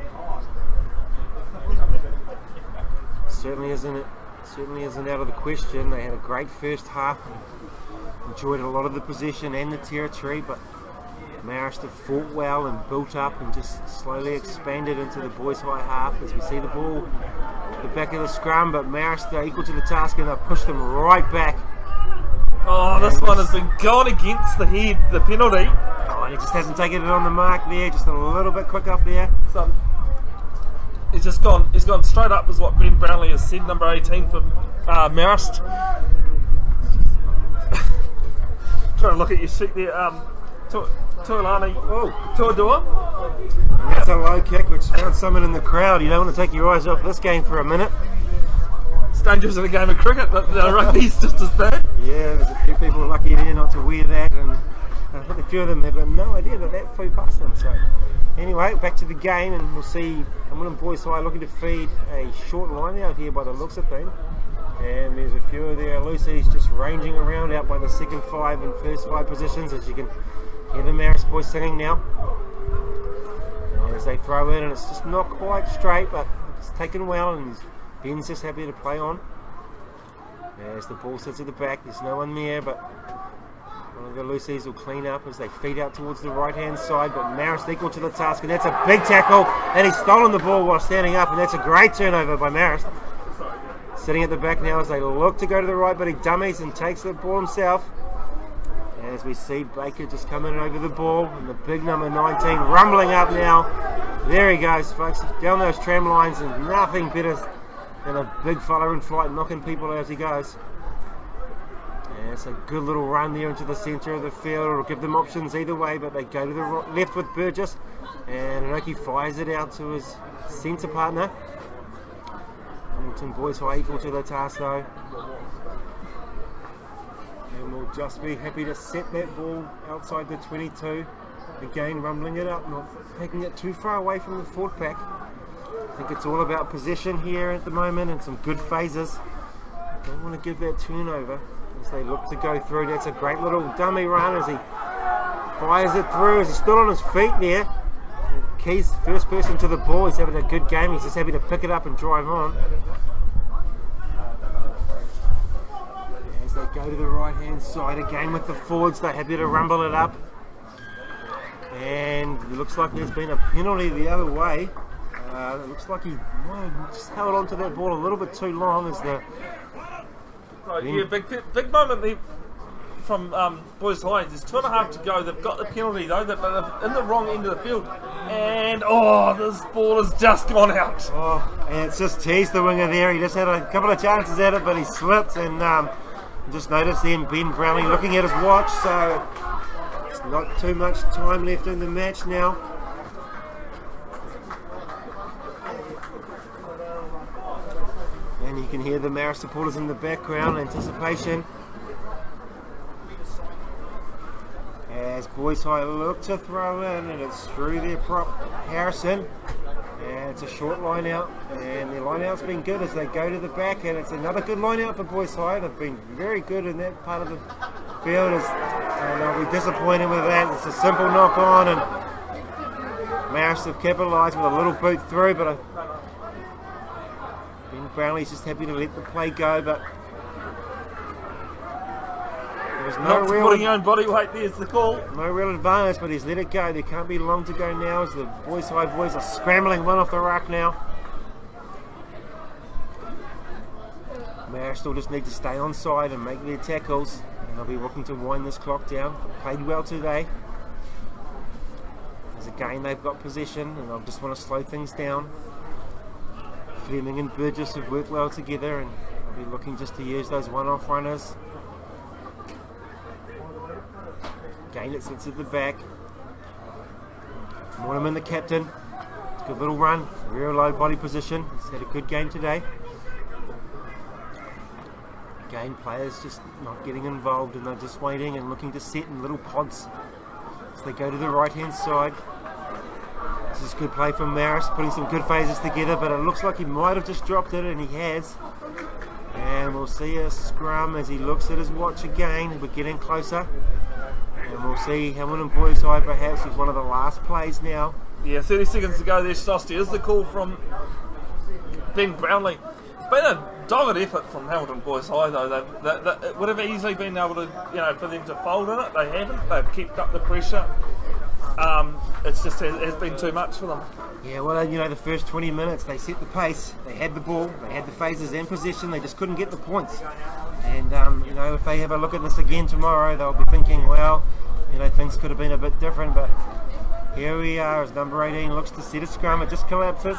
Certainly isn't out of the question. They had a great first half, enjoyed a lot of the possession and the territory, but Marist have fought well and built up and just slowly expanded into the Boys High half as we see the ball at the back of the scrum, but Marist are equal to the task and they've pushed them right back. Oh, this one has been gone against the head, the penalty. Oh, and he just hasn't taken it on the mark there, just a little bit quick up there. So he's gone straight up, is what Ben Brownlee has said, number 18 for Marist. Trying to look at your sheet there. Tuolani, Tuadua. And that's a low kick, which found someone in the crowd. You don't want to take your eyes off this game for a minute. It's dangerous in a game of cricket, but rugby's just as bad. Yeah, there's a few people lucky there not to wear that, and I think a few of them have got no idea that flew past them. So anyway, back to the game, and we'll see Hamilton Boys High looking to feed a short line out here by the looks of things. And there's a few of their loosies just ranging around out by the second 5 and first 5 positions, as you can hear the Marist boys singing now. And as they throw in, and it's just not quite straight, but it's taken well, and Ben's just happy to play on. As the ball sits at the back, there's no one there, but one of the loosies will clean up as they feed out towards the right hand side, but Marist equal to the task, and that's a big tackle, and he's stolen the ball while standing up, and that's a great turnover by Marist. Sitting at the back now as they look to go to the right, but he dummies and takes the ball himself. As we see Baker just coming over the ball, and the big number 19 rumbling up now. There he goes, folks, down those tram lines, and nothing better than a big fella in flight knocking people out as he goes. And it's a good little run there into the centre of the field. It'll give them options either way, but they go to the left with Burgess, and Inoki fires it out to his centre partner. Hamilton Boys High equal to the task though. And we'll just be happy to set that ball outside the 22. Again, rumbling it up, not taking it too far away from the forward pack. I think it's all about position here at the moment and some good phases. Don't want to give that turnover as they look to go through. That's a great little dummy run as he fires it through, as he's still on his feet there. Key's first person to the ball. He's having a good game. He's just happy to pick it up and drive on. As they go to the right hand side again with the forwards, they're happy to rumble it up. And it looks like there's been a penalty the other way. It looks like he might have just held on to that ball a little bit too long as the... Yeah, big moment there from Boys High. There's 2.5 to go. They've got the penalty though, but they're in the wrong end of the field. And this ball has just gone out. Oh, and it's just teased the winger there. He just had a couple of chances at it, but he slipped. And just noticed then Ben Brownlee looking at his watch, so it's not too much time left in the match now. And you can hear the Marist supporters in the background, anticipation. As Boys High look to throw in, and it's through their prop, Harrison. And it's a short line out, and their line out's been good as they go to the back, and it's another good line out for Boys High. They've been very good in that part of the field, and they'll be disappointed with that. It's a simple knock on, and Marist have capitalised with a little boot through, but Ben Brownlee's just happy to let the play go, but there's no Not real putting your own body weight, there's the call. no real advantage, but he's let it go. There can't be long to go now as the Boys High boys are scrambling one off the ruck now. Marist will just need to stay on side and make their tackles, and they'll be looking to wind this clock down. Played well today. As again they've got possession, and they'll just want to slow things down. Fleming and Burgess have worked well together, and they'll be looking just to use those one-off runners. Again, it sits at the back. Mortimer, the captain. Good little run, real low body position. He's had a good game today. Again, players just not getting involved, and they're just waiting and looking to set in little pods as they go to the right-hand side. This is good play from Marist, putting some good phases together, but it looks like he might have just dropped it, and he has. And we'll see a scrum as he looks at his watch again. We're getting closer. And we'll see Hamilton Boys High perhaps with one of the last plays now. Yeah, 30 seconds to go there, Shoston. Here's the call from Ben Brownlee. It's been a dogged effort from Hamilton Boys High though. It would have easily been able to, for them to fold in it. They haven't. They've kept up the pressure. It's just it has been too much for them. Yeah, well, the first 20 minutes they set the pace. They had the ball, they had the phases and possession. They just couldn't get the points. And if they have a look at this again tomorrow, they'll be thinking, well, things could have been a bit different. But here we are as number 18 looks to set a scrum. It just collapses.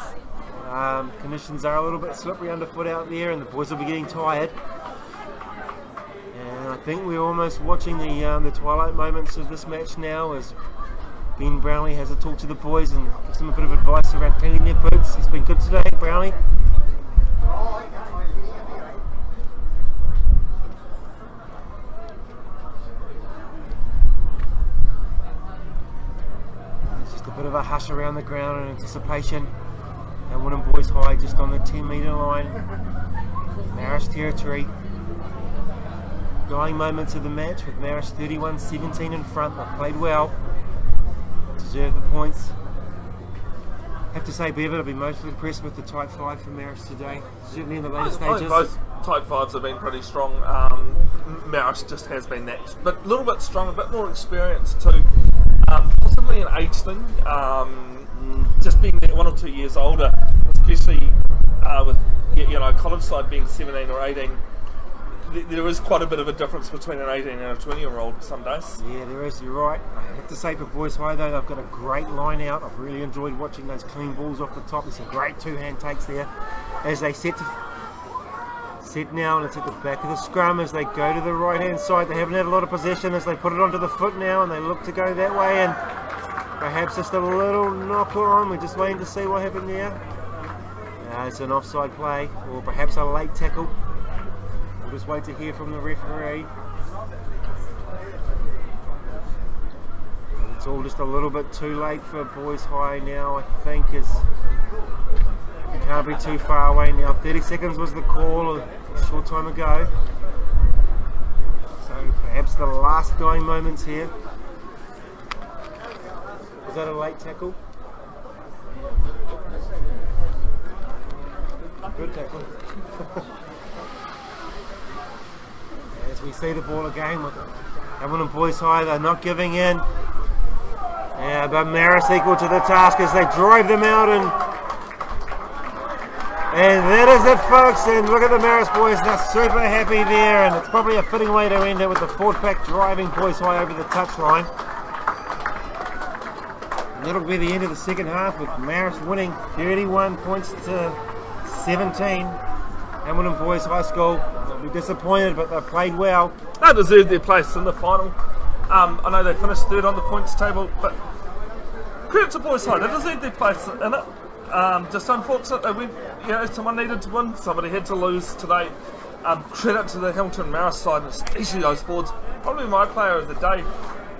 Conditions are a little bit slippery underfoot out there, and the boys will be getting tired. And I think we're almost watching the twilight moments of this match now as Ben Brownlee has a talk to the boys and gives them a bit of advice around cleaning their boots. He's been good today, Brownlee. There's just a bit of a hush around the ground in anticipation. And Woodham Boys High just on the 10-metre line. Marist territory. Dying moments of the match with Marist 31-17 in front. They played well. Deserve the points. Have to say, Bevin, I've been mostly impressed with the type 5 for Marist today. Certainly in the later stages. Both type 5s have been pretty strong. Marist just has been that, but a little bit strong, a bit more experienced too. Possibly an age thing. Just being that 1 or 2 years older, especially with college side being 17 or 18. There is quite a bit of a difference between an 18 and a 20-year-old some days. Yeah, there is, you're right. I have to say for Boys High though, they've got a great line out. I've really enjoyed watching those clean balls off the top. There's some great two-hand takes there. As they set now, and it's at the back of the scrum as they go to the right-hand side. They haven't had a lot of possession as they put it onto the foot now, and they look to go that way, and perhaps just a little knocker on. We're just waiting to see what happened there. It's an offside play, or perhaps a late tackle. We'll just wait to hear from the referee. It's all just a little bit too late for Boys High now, I think. It can't be too far away now. 30 seconds was the call a short time ago. So perhaps the last dying moments here. Was that a late tackle? Good tackle. As we see the ball again with Hamilton Boys High, they're not giving in. Yeah, but Marist equal to the task as they drive them out, and that is it, folks. And look at the Marist boys, they're super happy there, and it's probably a fitting way to end it with the Ford Pack driving Boys High over the touchline. And that'll be the end of the second half with Marist winning 31 points to 17. Hamilton Boys High School will be disappointed, but they played well. They deserved their place in the final. I know they finished third on the points table, but credit to Boys High, they deserved their place in it. Just unfortunate they went, someone needed to win, somebody had to lose today. Credit to the Hamilton Marist side, especially those forwards. Probably my player of the day.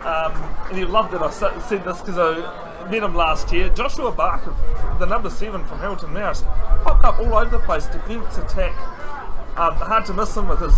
And you loved it, I said this because I met him last year. Joshua Barker, the number 7 from Hamilton Marist, popped up all over the place, defence, attack. Hard to miss him with his